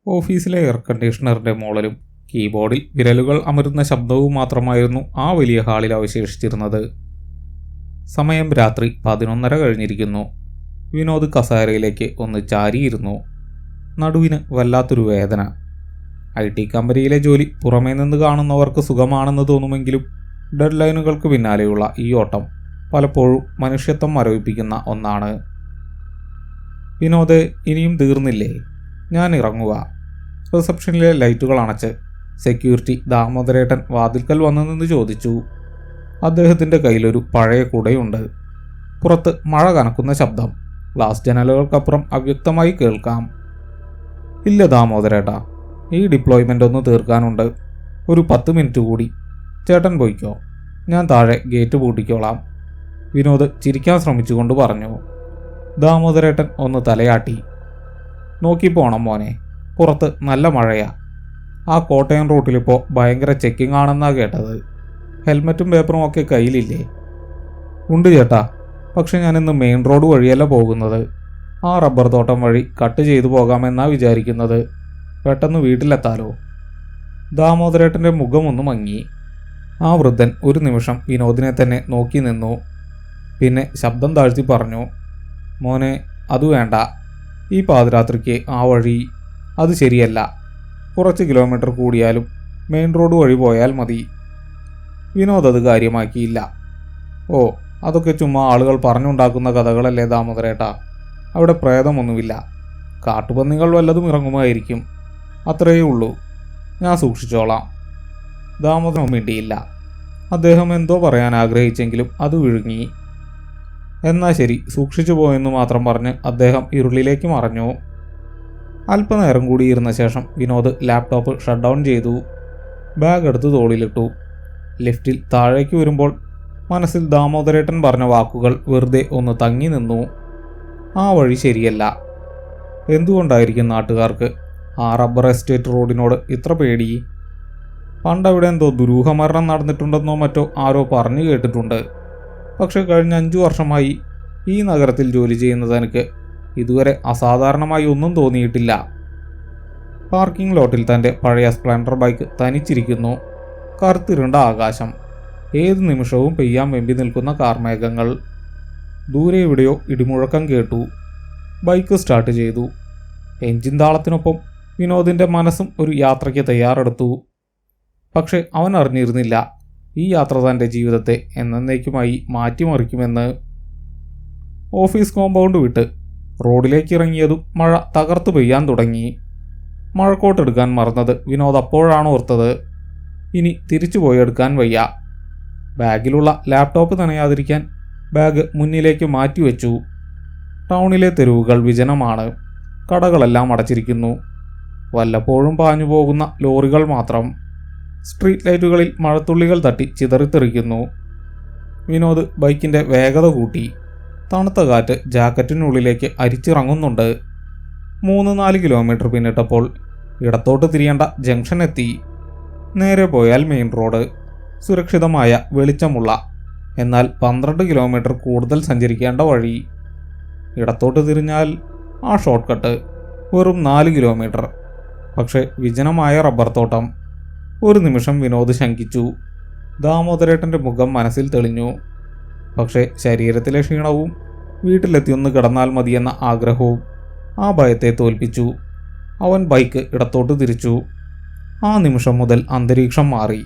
ഓഫീസിലെ എയർ കണ്ടീഷണറിൻ്റെ മോളലും കീബോർഡിൽ വിരലുകൾ അമരുന്ന ശബ്ദവും മാത്രമായിരുന്നു ആ വലിയ ഹാളിൽ അവശേഷിച്ചിരുന്നത്. സമയം രാത്രി 11:30 കഴിഞ്ഞിരിക്കുന്നു. വിനോദ് കസേരയിലേക്ക് ഒന്ന് ചാരിയിരുന്നു. നടുവിന് വല്ലാത്തൊരു വേദന. IT കമ്പനിയിലെ ജോലി പുറമേ നിന്ന് കാണുന്നവർക്ക് സുഖമാണെന്ന് തോന്നുമെങ്കിലും ഡെഡ് ലൈനുകൾക്ക് പിന്നാലെയുള്ള ഈ ഓട്ടം പലപ്പോഴും മനുഷ്യത്വം മരവിപ്പിക്കുന്ന ഒന്നാണ്. വിനോദ്, ഇനിയും തീർന്നില്ലേ? ഞാൻ ഇറങ്ങുക. റിസപ്ഷനിലെ ലൈറ്റുകൾ അണച്ച് സെക്യൂരിറ്റി ദാമോദരേട്ടൻ വാതിൽക്കൽ വന്നു നിന്ന് ചോദിച്ചു. അദ്ദേഹത്തിൻ്റെ കയ്യിലൊരു പഴയ കുടയുണ്ട്. പുറത്ത് മഴ കനക്കുന്ന ശബ്ദം ഗ്ലാസ് ജനലുകൾക്കപ്പുറം അവ്യക്തമായി കേൾക്കാം. ഇല്ല ദാമോദരേട്ടാ, ഈ ഡിപ്ലോയ്മെൻ്റ് ഒന്ന് തീർക്കാനുണ്ട്. ഒരു 10 മിനിറ്റ് കൂടി. ചേട്ടൻ പോയിക്കോ, ഞാൻ താഴെ ഗേറ്റ് പൂട്ടിക്കോളാം. വിനോദ് ചിരിക്കാൻ ശ്രമിച്ചുകൊണ്ട് പറഞ്ഞു. ദാമോദരേട്ടൻ ഒന്ന് തലയാട്ടി. നോക്കി പോണം മോനെ, പുറത്ത് നല്ല മഴയാ. ആ കോട്ടയം റൂട്ടിലിപ്പോൾ ഭയങ്കര ചെക്കിംഗ് ആണെന്നാണ് കേട്ടത്. ഹെൽമറ്റും പേപ്പറും ഒക്കെ കയ്യിലില്ലേ? ഉണ്ട് ചേട്ടാ, പക്ഷെ ഞാനിന്ന് മെയിൻ റോഡ് വഴിയല്ല പോകുന്നത്. ആ റബ്ബർ തോട്ടം വഴി കട്ട് ചെയ്തു പോകാമെന്നാണ് വിചാരിക്കുന്നത്. പെട്ടെന്ന് വീട്ടിലെത്താലോ? ദാമോദരേട്ടൻ്റെ മുഖമൊന്ന് മങ്ങി. ആ വൃദ്ധൻ ഒരു നിമിഷം വിനോദിനെ തന്നെ നോക്കി നിന്നു. പിന്നെ ശബ്ദം താഴ്ത്തി പറഞ്ഞു. മോനെ, അത് വേണ്ട. ഈ പാതിരാത്രിക്ക് ആ വഴി അത് ശരിയല്ല. കുറച്ച് കിലോമീറ്റർ കൂടിയാലും മെയിൻ റോഡ് വഴി പോയാൽ മതി. വിനോദ് അത് കാര്യമാക്കിയില്ല. ഓ, അതൊക്കെ ചുമ്മാ ആളുകൾ പറഞ്ഞുണ്ടാക്കുന്ന കഥകളല്ലേ ദാമോദരേട്ടാ. അവിടെ പ്രേതമൊന്നുമില്ല. കാട്ടുപന്നികൾ വല്ലതും ഇറങ്ങുമായിരിക്കും. അത്രയേ ഉള്ളൂ. ഞാൻ സൂക്ഷിച്ചോളാം. ദാമോദരൻ മിണ്ടിയില്ല. അദ്ദേഹം എന്തോ പറയാൻ ആഗ്രഹിച്ചെങ്കിലും അത് വിഴുങ്ങി. എന്നാ ശരി, സൂക്ഷിച്ചു പോയെന്ന് മാത്രം പറഞ്ഞ് അദ്ദേഹം ഇരുളിലേക്ക് മറഞ്ഞു. അല്പനേരം കൂടി ഇരുന്ന ശേഷം വിനോദ് ലാപ്ടോപ്പ് ഷട്ട് ഡൗൺ ചെയ്തു. ബാഗ് എടുത്ത് തോളിലിട്ടു. ലിഫ്റ്റിൽ താഴേക്ക് വരുമ്പോൾ മനസ്സിൽ ദാമോദരേട്ടൻ പറഞ്ഞ വാക്കുകൾ വെറുതെ ഒന്ന് തങ്ങി നിന്നു. ആ വഴി ശരിയല്ല. എന്തുകൊണ്ടായിരിക്കും നാട്ടുകാർക്ക് ആ റബ്ബർ എസ്റ്റേറ്റ് റോഡിനോട് ഇത്ര പേടി? പണ്ടവിടെ എന്തോ ദുരൂഹമരണം നടന്നിട്ടുണ്ടെന്നോ മറ്റോ ആരോ പറഞ്ഞു കേട്ടിട്ടുണ്ട്. പക്ഷെ കഴിഞ്ഞ 5 വർഷമായി ഈ നഗരത്തിൽ ജോലി ചെയ്യുന്നത് എനിക്ക് ഇതുവരെ അസാധാരണമായി ഒന്നും തോന്നിയിട്ടില്ല. പാർക്കിംഗ് ലോട്ടിൽ തൻ്റെ പഴയ സ്പ്ലെൻഡർ ബൈക്ക് തനിച്ചിരിക്കുന്നു. കറുത്തിരുണ്ട ആകാശം, ഏത് നിമിഷവും പെയ്യാൻ വെമ്പി നിൽക്കുന്ന കാർമേഘങ്ങൾ. ദൂരെ എവിടെയോ ഇടിമുഴക്കം കേട്ടു. ബൈക്ക് സ്റ്റാർട്ട് ചെയ്തു. എൻജിൻ താളത്തിനൊപ്പം വിനോദിൻ്റെ മനസ്സും ഒരു യാത്രയ്ക്ക് തയ്യാറെടുത്തു. പക്ഷെ അവൻ അറിഞ്ഞിരുന്നില്ല ഈ യാത്ര തൻ്റെ ജീവിതത്തെ എന്നേക്കുമായി മാറ്റിമറിക്കുമെന്ന്. ഓഫീസ് കോമ്പൗണ്ട് വിട്ട് റോഡിലേക്ക് ഇറങ്ങിയതും മഴ തകർത്തു പെയ്യാൻ തുടങ്ങി. മഴക്കോട്ടെടുക്കാൻ മറന്നത് വിനോദ് അപ്പോഴാണ് ഓർത്തത്. ഇനി തിരിച്ചു പോയി എടുക്കാൻ വയ്യ. ബാഗിലുള്ള ലാപ്ടോപ്പ് നനയാതിരിക്കാൻ ബാഗ് മുന്നിലേക്ക് മാറ്റിവെച്ചു. ടൗണിലെ തെരുവുകൾ വിജനമാണ്. കടകളെല്ലാം അടച്ചിരിക്കുന്നു. വല്ലപ്പോഴും പാഞ്ഞു പോകുന്ന ലോറികൾ മാത്രം. സ്ട്രീറ്റ് ലൈറ്റുകളിൽ മഴത്തുള്ളികൾ തട്ടി ചിതറിത്തെറിക്കുന്നു. വിനോദ് ബൈക്കിൻ്റെ വേഗത കൂട്ടി. തണുത്ത കാറ്റ് ജാക്കറ്റിനുള്ളിലേക്ക് അരിച്ചിറങ്ങുന്നുണ്ട്. 3-4 കിലോമീറ്റർ പിന്നിട്ടപ്പോൾ ഇടത്തോട്ട് തിരിയേണ്ട ജംഗ്ഷൻ എത്തി. നേരെ പോയാൽ മെയിൻ റോഡ്. സുരക്ഷിതമായ വെളിച്ചമുള്ള, എന്നാൽ 12 കിലോമീറ്റർ കൂടുതൽ സഞ്ചരിക്കേണ്ട വഴി. ഇടത്തോട്ട് തിരിഞ്ഞാൽ ആ ഷോർട്ട് കട്ട്. വെറും 4 കിലോമീറ്റർ. പക്ഷേ വിജനമായ റബ്ബർ തോട്ടം. ഒരു നിമിഷം വിനോദ് ശങ്കിച്ചു. ദാമോദരേട്ടൻ്റെ മുഖം മനസ്സിൽ തെളിഞ്ഞു. പക്ഷേ ശരീരത്തിലെ ക്ഷീണവും വീട്ടിലെത്തിയൊന്ന് കിടന്നാൽ മതിയെന്ന ആഗ്രഹവും ആ ഭയത്തെ തോൽപ്പിച്ചു. അവൻ ബൈക്ക് ഇടത്തോട്ട് തിരിച്ചു. ആ നിമിഷം മുതൽ അന്തരീക്ഷം മാറി.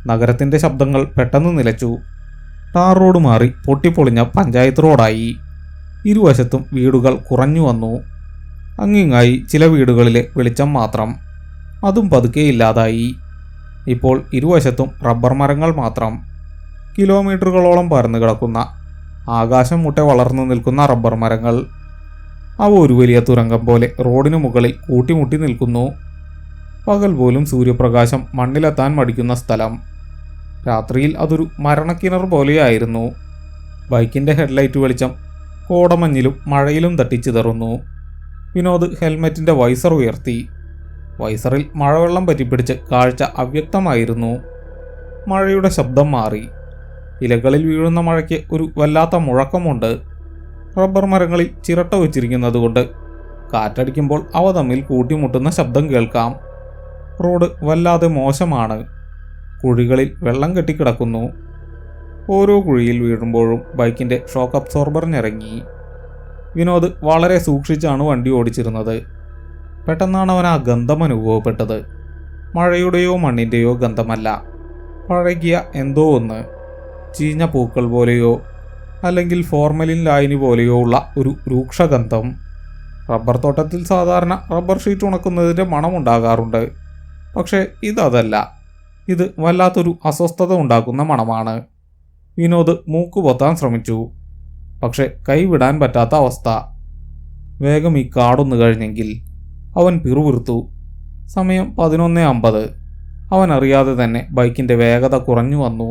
നഗരത്തിൻ്റെ ശബ്ദങ്ങൾ പെട്ടെന്ന് നിലച്ചു. ടാർ റോഡ് മാറി പൊട്ടിപ്പൊളിഞ്ഞ പഞ്ചായത്ത് റോഡായി. ഇരുവശത്തും വീടുകൾ കുറഞ്ഞു വന്നു. അങ്ങിങ്ങായി ചില വീടുകളിലെ വെളിച്ചം മാത്രം. അതും പതുക്കെ ഇല്ലാതായി. ഇപ്പോൾ ഇരുവശത്തും റബ്ബർ മരങ്ങൾ മാത്രം. കിലോമീറ്ററുകളോളം പരന്നു കിടക്കുന്ന, ആകാശം മുട്ടെ വളർന്നു നിൽക്കുന്ന റബ്ബർ മരങ്ങൾ. അവ ഒരു വലിയ തുരങ്കം പോലെ റോഡിനു മുകളിൽ കൂട്ടിമുട്ടി നിൽക്കുന്നു. പകൽ പോലും സൂര്യപ്രകാശം മണ്ണിലെത്താൻ മടിക്കുന്ന സ്ഥലം. രാത്രിയിൽ അതൊരു മരണക്കിണർ പോലെയായിരുന്നു. ബൈക്കിൻ്റെ ഹെഡ്ലൈറ്റ് വെളിച്ചം കോടമഞ്ഞിലും മഴയിലും തട്ടിച്ചിതറുന്നു. വിനോദ് ഹെൽമെറ്റിൻ്റെ വൈസർ ഉയർത്തി. വൈസറിൽ മഴവെള്ളം പറ്റിപ്പിടിച്ച് കാഴ്ച അവ്യക്തമായിരുന്നു. മഴയുടെ ശബ്ദം മാറി. ഇലകളിൽ വീഴുന്ന മഴയ്ക്ക് ഒരു വല്ലാത്ത മുഴക്കമുണ്ട്. റബ്ബർ മരങ്ങളിൽ ചിരട്ട വച്ചിരിക്കുന്നതുകൊണ്ട് കാറ്റടിക്കുമ്പോൾ അവ തമ്മിൽ കൂട്ടിമുട്ടുന്ന ശബ്ദം കേൾക്കാം. റോഡ് വല്ലാതെ മോശമാണ്. കുഴികളിൽ വെള്ളം കെട്ടിക്കിടക്കുന്നു. ഓരോ കുഴിയിൽ വീഴുമ്പോഴും ബൈക്കിൻ്റെ ഷോക്ക് അബ്സോർബർ ഞെരങ്ങി. വിനോദ് വളരെ സൂക്ഷിച്ചാണ് വണ്ടി ഓടിച്ചിരുന്നത്. പെട്ടെന്നാണ് അവൻ ആ ഗന്ധം അനുഭവപ്പെട്ടത്. മഴയുടെയോ മണ്ണിൻ്റെയോ ഗന്ധമല്ല, പഴകിയ എന്തോ ഒന്ന്. ചീഞ്ഞ പൂക്കൾ പോലെയോ അല്ലെങ്കിൽ ഫോർമലിൻ ലായനി പോലെയോ ഉള്ള ഒരു രൂക്ഷഗന്ധം. റബ്ബർ തോട്ടത്തിൽ സാധാരണ റബ്ബർ ഷീറ്റ് ഉണക്കുന്നതിൻ്റെ മണമുണ്ടാകാറുണ്ട്. പക്ഷേ ഇതല്ല. ഇത് വല്ലാത്തൊരു അസ്വസ്ഥത ഉണ്ടാക്കുന്ന മണമാണ്. വിനോദ് മൂക്ക് പൊത്താൻ ശ്രമിച്ചു. പക്ഷെ കൈവിടാൻ പറ്റാത്ത അവസ്ഥ. വേഗം ഈ കാടൊന്നു കഴിഞ്ഞെങ്കിൽ. അവൻ പിറുപിറുത്തു. സമയം 11:50. അവൻ അറിയാതെ തന്നെ ബൈക്കിൻ്റെ വേഗത കുറഞ്ഞു വന്നു.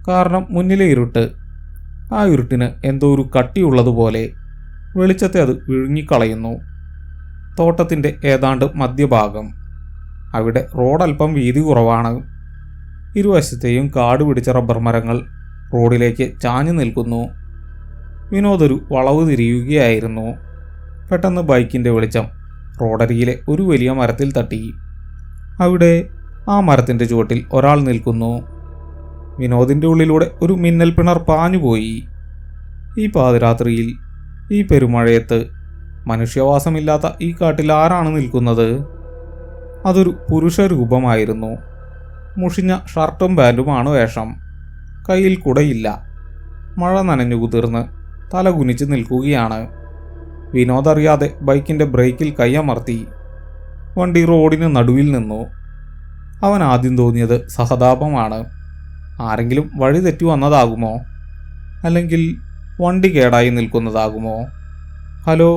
കാരണം മുന്നിലെ ഇരുട്ട്. ആ ഇരുട്ടിന് എന്തോ ഒരു കട്ടിയുള്ളതുപോലെ വെളിച്ചത്തെ അത് വിഴുങ്ങിക്കളയുന്നു. തോട്ടത്തിൻ്റെ ഏതാണ്ട് മധ്യഭാഗം. അവിടെ റോഡൽപ്പം വീതി കുറവാണ്. ഇരുവശത്തെയും കാട് പിടിച്ച റബ്ബർ മരങ്ങൾ റോഡിലേക്ക് ചാഞ്ഞു നിൽക്കുന്നു. വിനോദ് വളവ് തിരിയുകയായിരുന്നു. പെട്ടെന്ന് ബൈക്കിൻ്റെ വെളിച്ചം റോഡരികിലെ ഒരു വലിയ മരത്തിൽ തട്ടി. അവിടെ ആ മരത്തിൻ്റെ ചുവട്ടിൽ ഒരാൾ നിൽക്കുന്നു. വിനോദിൻ്റെ ഉള്ളിലൂടെ ഒരു മിന്നൽ പിണർ പാഞ്ഞുപോയി. ഈ പാതിരാത്രിയിൽ, ഈ പെരുമഴയത്ത്, മനുഷ്യവാസമില്ലാത്ത ഈ കാട്ടിൽ ആരാണ് നിൽക്കുന്നത്? അതൊരു പുരുഷ രൂപമായിരുന്നു. മുഷിഞ്ഞ ഷർട്ടും പാൻറ്റുമാണ് വേഷം. കയ്യിൽ കുടയില്ല. മഴ നനഞ്ഞു കുതിർന്ന് തല കുനിച്ച് നിൽക്കുകയാണ്. വിനോദ് അറിയാതെ ബൈക്കിൻ്റെ ബ്രേക്കിൽ കൈയമർത്തി. വണ്ടി റോഡിന് നടുവിൽ നിന്നു. അവൻ ആദ്യം തോന്നിയത് സഹതാപമാണ്. ആരെങ്കിലും വഴി തെറ്റി വന്നതാകുമോ? അല്ലെങ്കിൽ വണ്ടി കേടായി നിൽക്കുന്നതാകുമോ? ഹലോ,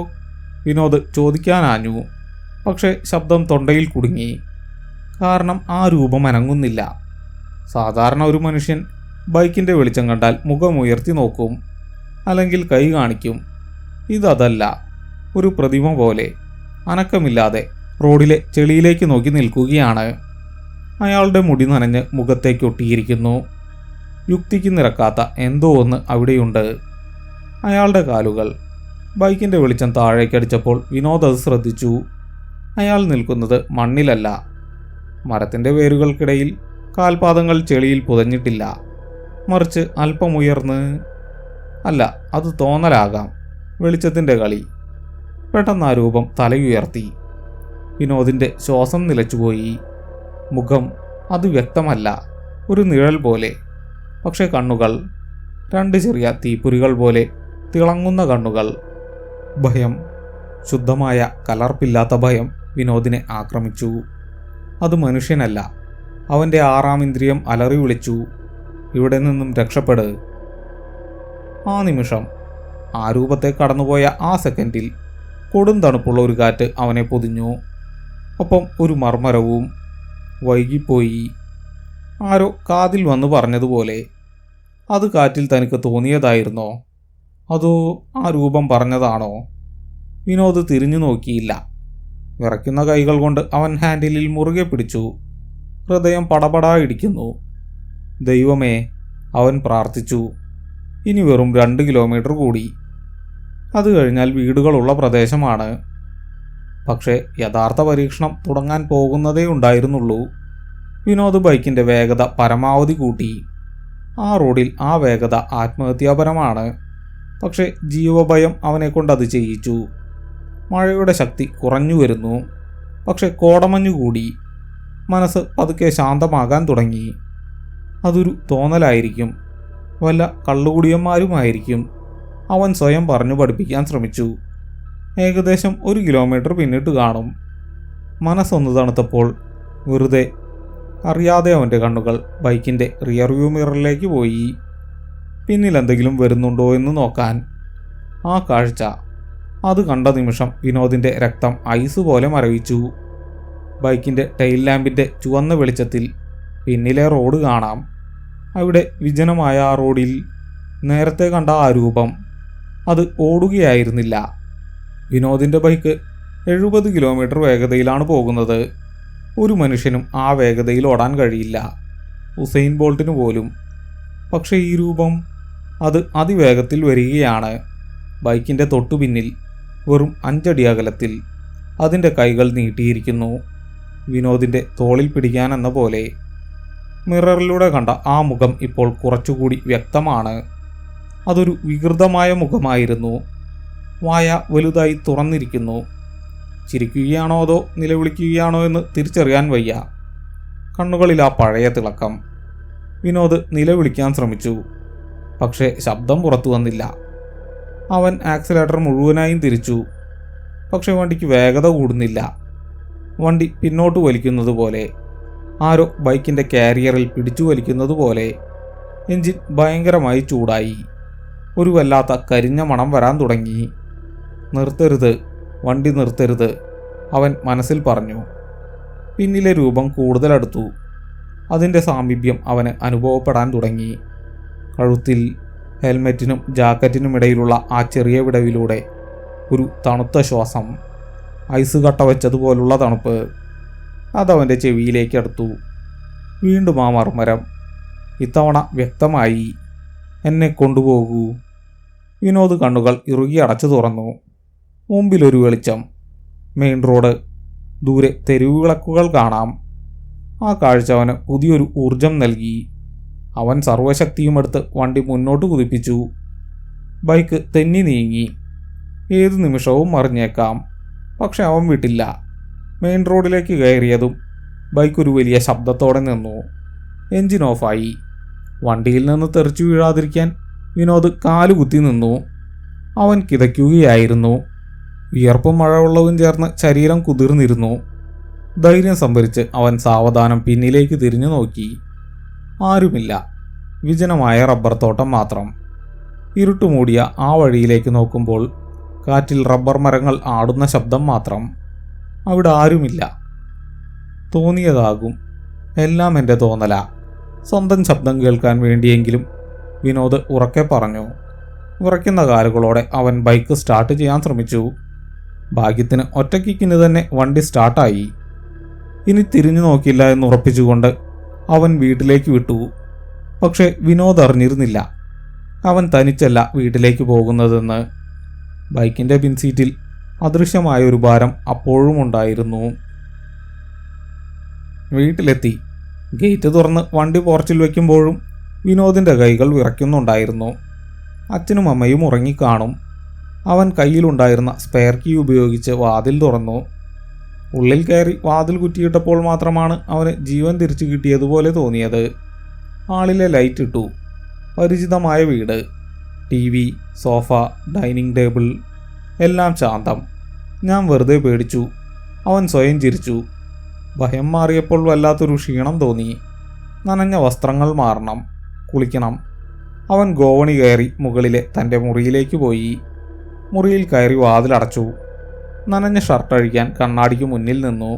വിനോദ് ചോദിക്കാനാഞ്ഞു. പക്ഷേ ശബ്ദം തൊണ്ടയിൽ കുടുങ്ങി. കാരണം ആ രൂപം അനങ്ങുന്നില്ല. സാധാരണ ഒരു മനുഷ്യൻ ബൈക്കിൻ്റെ വെളിച്ചം കണ്ടാൽ മുഖമുയർത്തി നോക്കും, അല്ലെങ്കിൽ കൈ കാണിക്കും. ഇതല്ല. ഒരു പ്രതിമ പോലെ അനക്കമില്ലാതെ റോഡിലെ ചെളിയിലേക്ക് നോക്കി നിൽക്കുകയാണ്. അയാളുടെ മുടി നനഞ്ഞ് മുഖത്തേക്ക് ഒട്ടിയിരിക്കുന്നു. യുക്തിക്ക് നിരക്കാത്ത എന്തോ ഒന്ന് അവിടെയുണ്ട്. അയാളുടെ കാലുകൾ. ബൈക്കിൻ്റെ വെളിച്ചം താഴേക്കടിച്ചപ്പോൾ വിനോദ് അത് ശ്രദ്ധിച്ചു. അയാൾ നിൽക്കുന്നത് മണ്ണിലല്ല. മരത്തിൻ്റെ വേരുകൾക്കിടയിൽ കാൽപാദങ്ങൾ ചെളിയിൽ പുതഞ്ഞിട്ടില്ല. മറിച്ച് അല്പം ഉയർന്ന്. അല്ല, അത് തോന്നലാകാം. വെളിച്ചത്തിൻ്റെ കളി. പെട്ടെന്ന് ആ രൂപം തലയുയർത്തി. വിനോദിൻ്റെ ശ്വാസം നിലച്ചുപോയി. മുഖം അത് വ്യക്തമല്ല. ഒരു നിഴൽ പോലെ. പക്ഷേ കണ്ണുകൾ, 2 ചെറിയ തീപ്പൊരികൾ പോലെ തിളങ്ങുന്ന കണ്ണുകൾ. ഭയം, ശുദ്ധമായ കലർപ്പില്ലാത്ത ഭയം വിനോദിനെ ആക്രമിച്ചു. അത് മനുഷ്യനല്ല. അവൻ്റെ 6ാം ഇന്ദ്രിയം അലറി വിളിച്ചു, ഇവിടെ നിന്നും രക്ഷപ്പെട്. ആ നിമിഷം, ആ രൂപത്തെ കടന്നുപോയ ആ സെക്കൻഡിൽ കൊടും തണുപ്പുള്ള ഒരു കാറ്റ് അവനെ പൊതിഞ്ഞു. ഒപ്പം ഒരു മർമ്മരവും. വൈകിപ്പോയി. ആരോ കാതിൽ വന്ന് പറഞ്ഞതുപോലെ. അത് കാറ്റിൽ തനിക്ക് തോന്നിയതായിരുന്നോ? അതോ ആ രൂപം പറഞ്ഞതാണോ? വിനോദ് തിരിഞ്ഞു നോക്കിയില്ല. വിറയ്ക്കുന്ന കൈകൾ കൊണ്ട് അവൻ ഹാൻഡിലിൽ മുറുകെ പിടിച്ചു. ഹൃദയം പടപടാ ഇടിക്കുന്നു. ദൈവമേ, അവൻ പ്രാർത്ഥിച്ചു. ഇനി വെറും 2 കിലോമീറ്റർ കൂടി. അത് കഴിഞ്ഞാൽ വീടുകളുള്ള പ്രദേശമാണ്. പക്ഷേ യഥാർത്ഥ പരീക്ഷണം തുടങ്ങാൻ പോകുന്നതേ ഉണ്ടായിരുന്നുള്ളൂ. വിനോദ് ബൈക്കിൻ്റെ വേഗത പരമാവധി കൂട്ടി. ആ റോഡിൽ ആ വേഗത ആത്മഹത്യാപരമാണ്. പക്ഷേ ജീവഭയം അവനെക്കൊണ്ടത് ചെയ്യിച്ചു. മഴയുടെ ശക്തി കുറഞ്ഞു വരുന്നു. പക്ഷെ കോടമഞ്ഞു കൂടി. മനസ്സ് പതുക്കെ ശാന്തമാകാൻ തുടങ്ങി. അതൊരു തോന്നലായിരിക്കും. വല്ല കള്ളുകുടിയന്മാരുമായിരിക്കും. അവൻ സ്വയം പറഞ്ഞു പഠിപ്പിക്കാൻ ശ്രമിച്ചു. ഏകദേശം 1 കിലോമീറ്റർ പിന്നിട്ട് കാണും. മനസ്സൊന്ന് തണുത്തപ്പോൾ വെറുതെ അറിയാതെ അവൻ്റെ കണ്ണുകൾ ബൈക്കിൻ്റെ റിയർവ്യൂ മിററിലേക്ക് പോയി. പിന്നിൽ എന്തെങ്കിലും വരുന്നുണ്ടോ എന്ന് നോക്കാൻ. ആ കാഴ്ച, അത് കണ്ട നിമിഷം വിനോദിൻ്റെ രക്തം ഐസ് പോലെ മരവിച്ചു. ബൈക്കിൻ്റെ ടെയിൽ ലാമ്പിൻ്റെ ചുവന്ന വെളിച്ചത്തിൽ പിന്നിലെ റോഡ് കാണാം. അവിടെ വിജനമായ ആ റോഡിൽ നേരത്തെ കണ്ട ആ രൂപം അത് ഓടുകയായിരുന്നില്ല. വിനോദിൻ്റെ ബൈക്ക് 70 കിലോമീറ്റർ വേഗതയിലാണ് പോകുന്നത്. ഒരു മനുഷ്യനും ആ വേഗതയിൽ ഓടാൻ കഴിയില്ല, ഉസൈൻ ബോൾട്ടിന് പോലും. പക്ഷേ ഈ രൂപം അത് അതിവേഗത്തിൽ വരികയാണ്. ബൈക്കിൻ്റെ തൊട്ടു പിന്നിൽ വെറും 5 അടി അകലത്തിൽ അതിൻ്റെ കൈകൾ നീട്ടിയിരിക്കുന്നു. വിനോദിൻ്റെ തോളിൽ പിടിക്കാനെന്ന പോലെ. മിററിലൂടെ കണ്ട ആ മുഖം ഇപ്പോൾ കുറച്ചുകൂടി വ്യക്തമാണ്. അതൊരു വികൃതമായ മുഖമായിരുന്നു. വായ വലുതായി തുറന്നിരിക്കുന്നു. ചിരിക്കുകയാണോ അതോ നിലവിളിക്കുകയാണോ എന്ന് തിരിച്ചറിയാൻ വയ്യ. കണ്ണുകളിൽ ആ പഴയ തിളക്കം. വിനോദ് നിലവിളിക്കാൻ ശ്രമിച്ചു. പക്ഷേ ശബ്ദം പുറത്തു വന്നില്ല. അവൻ ആക്സിലേറ്റർ മുഴുവനായും തിരിച്ചു. പക്ഷെ വണ്ടിക്ക് വേഗത കൂടുന്നില്ല. വണ്ടി പിന്നോട്ട് വലിക്കുന്നത് പോലെ, ആരോ ബൈക്കിൻ്റെ കാരിയറിൽ പിടിച്ചു വലിക്കുന്നത് പോലെ. എഞ്ചിൻ ഭയങ്കരമായി ചൂടായി. ഒരു വല്ലാത്ത കരിഞ്ഞ മണം വരാൻ തുടങ്ങി. നിർത്തരുത്, വണ്ടി നിർത്തരുത്, അവൻ മനസ്സിൽ പറഞ്ഞു. പിന്നിലെ രൂപം കൂടുതലടുത്തു. അതിൻ്റെ സാമീപ്യം അവന് അനുഭവപ്പെടാൻ തുടങ്ങി. കഴുത്തിൽ ഹെൽമെറ്റിനും ജാക്കറ്റിനുമിടയിലുള്ള ആ ചെറിയ വിടവിലൂടെ ഒരു തണുത്ത ശ്വാസം. ഐസ് കട്ട വെച്ചതുപോലുള്ള തണുപ്പ്. അതവൻ്റെ ചെവിയിലേക്ക് അടുത്തു. വീണ്ടും ആ മർമ്മരം. ഇത്തവണ വ്യക്തമായി. എന്നെ കൊണ്ടുപോകൂ. വിനോദ് കണ്ണുകൾ ഇറുകി അടച്ചു തുറന്നു. മുമ്പിലൊരു വെളിച്ചം. Main road. ദൂരെ തെരുവ് വിളക്കുകൾ കാണാം. ആ കാഴ്ച അവന് പുതിയൊരു ഊർജം നൽകി. അവൻ സർവ്വശക്തിയുമെടുത്ത് വണ്ടി മുന്നോട്ട് കുതിപ്പിച്ചു. ബൈക്ക് തെന്നി നീങ്ങി. ഏതു നിമിഷവും മറിഞ്ഞേക്കാം. പക്ഷെ അവൻ വിട്ടില്ല. മെയിൻ റോഡിലേക്ക് കയറിയതും ബൈക്ക് ഒരു വലിയ ശബ്ദത്തോടെ നിന്നു. എൻജിൻ ഓഫായി. വണ്ടിയിൽ നിന്ന് തെറിച്ചു വീഴാതിരിക്കാൻ വിനോദ് കാലുകുത്തി നിന്നു. അവൻ കിതയ്ക്കുകയായിരുന്നു. വിയർപ്പും മഴവെള്ളവും ചേർന്ന് ശരീരം കുതിർന്നിരുന്നു. ധൈര്യം സംഭരിച്ച് അവൻ സാവധാനം പിന്നിലേക്ക് തിരിഞ്ഞു നോക്കി. ആരുമില്ല. വിജനമായ റബ്ബർ തോട്ടം മാത്രം. ഇരുട്ടുമൂടിയ ആ വഴിയിലേക്ക് നോക്കുമ്പോൾ കാറ്റിൽ റബ്ബർ മരങ്ങൾ ആടുന്ന ശബ്ദം മാത്രം. അവിടെ ആരുമില്ല. തോന്നിയതാകും. എല്ലാം എൻ്റെ തോന്നലാ. സ്വന്തം ശബ്ദം കേൾക്കാൻ വേണ്ടിയെങ്കിലും വിനോദ് ഉറക്കെ പറഞ്ഞു. വിറയ്ക്കുന്ന കാലുകളോടെ അവൻ ബൈക്ക് സ്റ്റാർട്ട് ചെയ്യാൻ ശ്രമിച്ചു. ഭാഗ്യത്തിന് ഒറ്റക്കിക്കിന് തന്നെ വണ്ടി സ്റ്റാർട്ടായി. ഇനി തിരിഞ്ഞു നോക്കില്ല എന്ന് ഉറപ്പിച്ചുകൊണ്ട് അവൻ വീട്ടിലേക്ക് വിട്ടു. പക്ഷെ വിനോദ് അറിഞ്ഞിരുന്നില്ല അവൻ തനിച്ചല്ല വീട്ടിലേക്ക് പോകുന്നതെന്ന്. ബൈക്കിൻ്റെ പിൻസീറ്റിൽ അദൃശ്യമായ ഒരു ഭാരം അപ്പോഴും ഉണ്ടായിരുന്നു. വീട്ടിലെത്തി. ഗേറ്റ് തുറന്ന് വണ്ടി പോർച്ചിൽ വയ്ക്കുമ്പോഴും വിനോദിൻ്റെ കൈകൾ വിറയ്ക്കുന്നുണ്ടായിരുന്നു. അച്ഛനും അമ്മയും ഉറങ്ങിക്കാണും. അവൻ കയ്യിലുണ്ടായിരുന്ന സ്പെയർ കീ ഉപയോഗിച്ച് വാതിൽ തുറന്നു. ഉള്ളിൽ കയറി വാതിൽ കുറ്റിയിട്ടപ്പോൾ മാത്രമാണ് അവന് ജീവൻ തിരിച്ചു കിട്ടിയതുപോലെ തോന്നിയത്. ഹാളിലെ ലൈറ്റ് ഇട്ടു. പരിചിതമായ വീട്. TV, സോഫ, ഡൈനിങ് ടേബിൾ എല്ലാം ശാന്തം. ഞാൻ വെറുതെ പേടിച്ചു. അവൻ സ്വയം ചിരിച്ചു. ഭയം മാറിയപ്പോൾ വല്ലാത്തൊരു ക്ഷീണം തോന്നി. നനഞ്ഞ വസ്ത്രങ്ങൾ മാറണം, കുളിക്കണം. അവൻ ഗോവണി കയറി മുകളിലെ തൻ്റെ മുറിയിലേക്ക് പോയി. മുറിയിൽ കയറി വാതിലടച്ചു. നനഞ്ഞ ഷർട്ട് അഴിക്കാൻ കണ്ണാടിക്ക് മുന്നിൽ നിന്നു.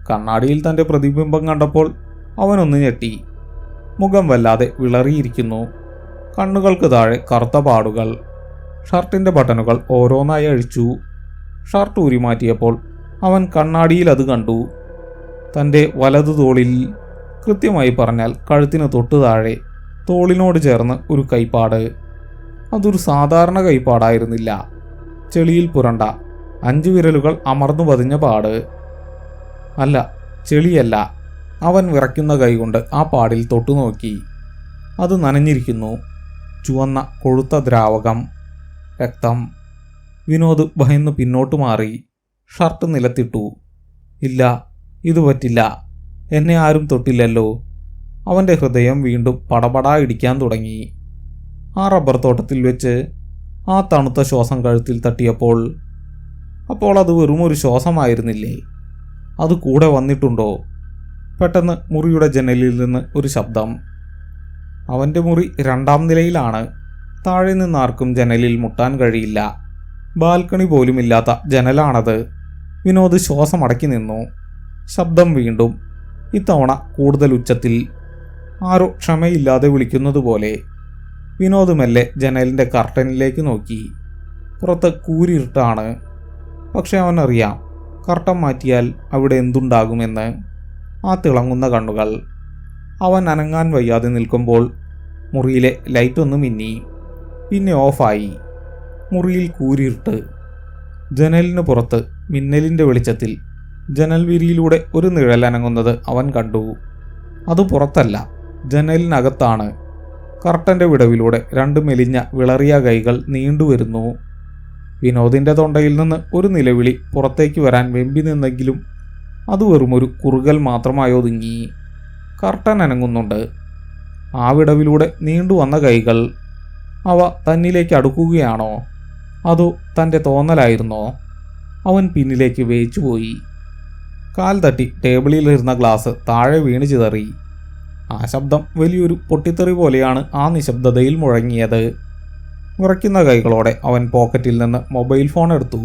കണ്ണാടിയിൽ തൻ്റെ പ്രതിബിംബം കണ്ടപ്പോൾ അവനൊന്ന് ഞെട്ടി. മുഖം വല്ലാതെ വിളറിയിരിക്കുന്നു. കണ്ണുകൾക്ക് താഴെ കറുത്ത പാടുകൾ. ഷർട്ടിൻ്റെ ബട്ടണുകൾ ഓരോന്നായി അഴിച്ചു. ഷർട്ട് ഊരി മാറ്റിയപ്പോൾ അവൻ കണ്ണാടിയിൽ അത് കണ്ടു. തൻ്റെ വലതു തോളിൽ, കൃത്യമായി പറഞ്ഞാൽ കഴുത്തിന് തൊട്ടു താഴെ, തോളിനോട് ചേർന്ന് ഒരു കൈപ്പാട്. അതൊരു സാധാരണ കൈപ്പാടായിരുന്നില്ല. ചെളിയിൽ പുരണ്ട 5 വിരലുകൾ അമർന്നു പതിഞ്ഞ പാട്. അല്ല, ചെളിയല്ല. അവൻ വിറയ്ക്കുന്ന കൈകൊണ്ട് ആ പാടിൽ തൊട്ടുനോക്കി. അത് നനഞ്ഞിരിക്കുന്നു. ചുവന്ന കൊഴുത്ത ദ്രാവകം. രക്തം. വിനോദ് ഭയന്ന് പിന്നോട്ട് മാറി. ഷർട്ട് നിലത്തിട്ടു. ഇല്ല, ഇത് പറ്റില്ല. എന്നെ ആരും തൊട്ടില്ലല്ലോ. അവൻ്റെ ഹൃദയം വീണ്ടും പടപടാ ഇടിക്കാൻ തുടങ്ങി. ആ റബ്ബർ തോട്ടത്തിൽ വെച്ച് ആ തണുത്ത ശ്വാസം കഴുത്തിൽ തട്ടിയപ്പോൾ അത് വെറുമൊരു ശ്വാസമായിരുന്നില്ലേ? അത് കൂടെ വന്നിട്ടുണ്ടോ? പെട്ടെന്ന് മുറിയുടെ ജനലിൽ നിന്ന് ഒരു ശബ്ദം. അവൻ്റെ മുറി 2ാം നിലയിലാണ്. താഴെ നിന്നാർക്കും ജനലിൽ മുട്ടാൻ കഴിയില്ല. ബാൽക്കണി പോലുമില്ലാത്ത ജനലാണത്. വിനോദ് ശ്വാസം അടക്കി നിന്നു. ശബ്ദം വീണ്ടും. ഇത്തവണ കൂടുതൽ ഉച്ചത്തിൽ. ആരോ ക്ഷമയില്ലാതെ വിളിക്കുന്നത് പോലെ. വിനോദ് മെല്ലെ ജനലിൻ്റെ കർട്ടനിലേക്ക് നോക്കി. പുറത്ത് കൂരിരുട്ടാണ്. പക്ഷെ അവനറിയാം കർട്ടൻ മാറ്റിയാൽ അവിടെ എന്തുണ്ടാകുമെന്ന്. ആ തിളങ്ങുന്ന കണ്ണുകൾ. അവൻ അനങ്ങാൻ വയ്യാതെ നിൽക്കുമ്പോൾ മുറിയിലെ ലൈറ്റൊന്ന് മിന്നി. പിന്നെ ഓഫായി. മുറിയിൽ കൂരിരുട്ട്. ജനലിന് പുറത്ത് മിന്നലിൻ്റെ വെളിച്ചത്തിൽ ജനൽ വിരിയിലൂടെ ഒരു നിഴൽ അനങ്ങുന്നത് അവൻ കണ്ടു. അത് പുറത്തല്ല, ജനലിനകത്താണ്. കർട്ടൻ്റെ വിടവിലൂടെ 2 മെലിഞ്ഞ വിളറിയ കൈകൾ നീണ്ടുവരുന്നു. വിനോദിൻ്റെ തൊണ്ടയിൽ നിന്ന് ഒരു നിലവിളി പുറത്തേക്ക് വരാൻ വെമ്പി നിന്നെങ്കിലും അത് വെറുമൊരു കുറുകൽ മാത്രമായി ഒതുങ്ങി. കർട്ടൻ അനങ്ങുന്നുണ്ട്. ആ വിടവിലൂടെ നീണ്ടുവന്ന കൈകൾ, അവ തന്നിലേക്ക് അടുക്കുകയാണോ അതോ തൻ്റെ തോന്നലായിരുന്നോ? അവൻ പിന്നിലേക്ക് വേച്ചുപോയി. കാൽ തട്ടി ടേബിളിലിരുന്ന ഗ്ലാസ് താഴെ വീണ് ചിതറി. ആ ശബ്ദം വലിയൊരു പൊട്ടിത്തെറി പോലെയാണ് ആ നിശബ്ദതയിൽ മുഴങ്ങിയത്. വിറയ്ക്കുന്ന കൈകളോടെ അവൻ പോക്കറ്റിൽ നിന്ന് മൊബൈൽ ഫോൺ എടുത്തു.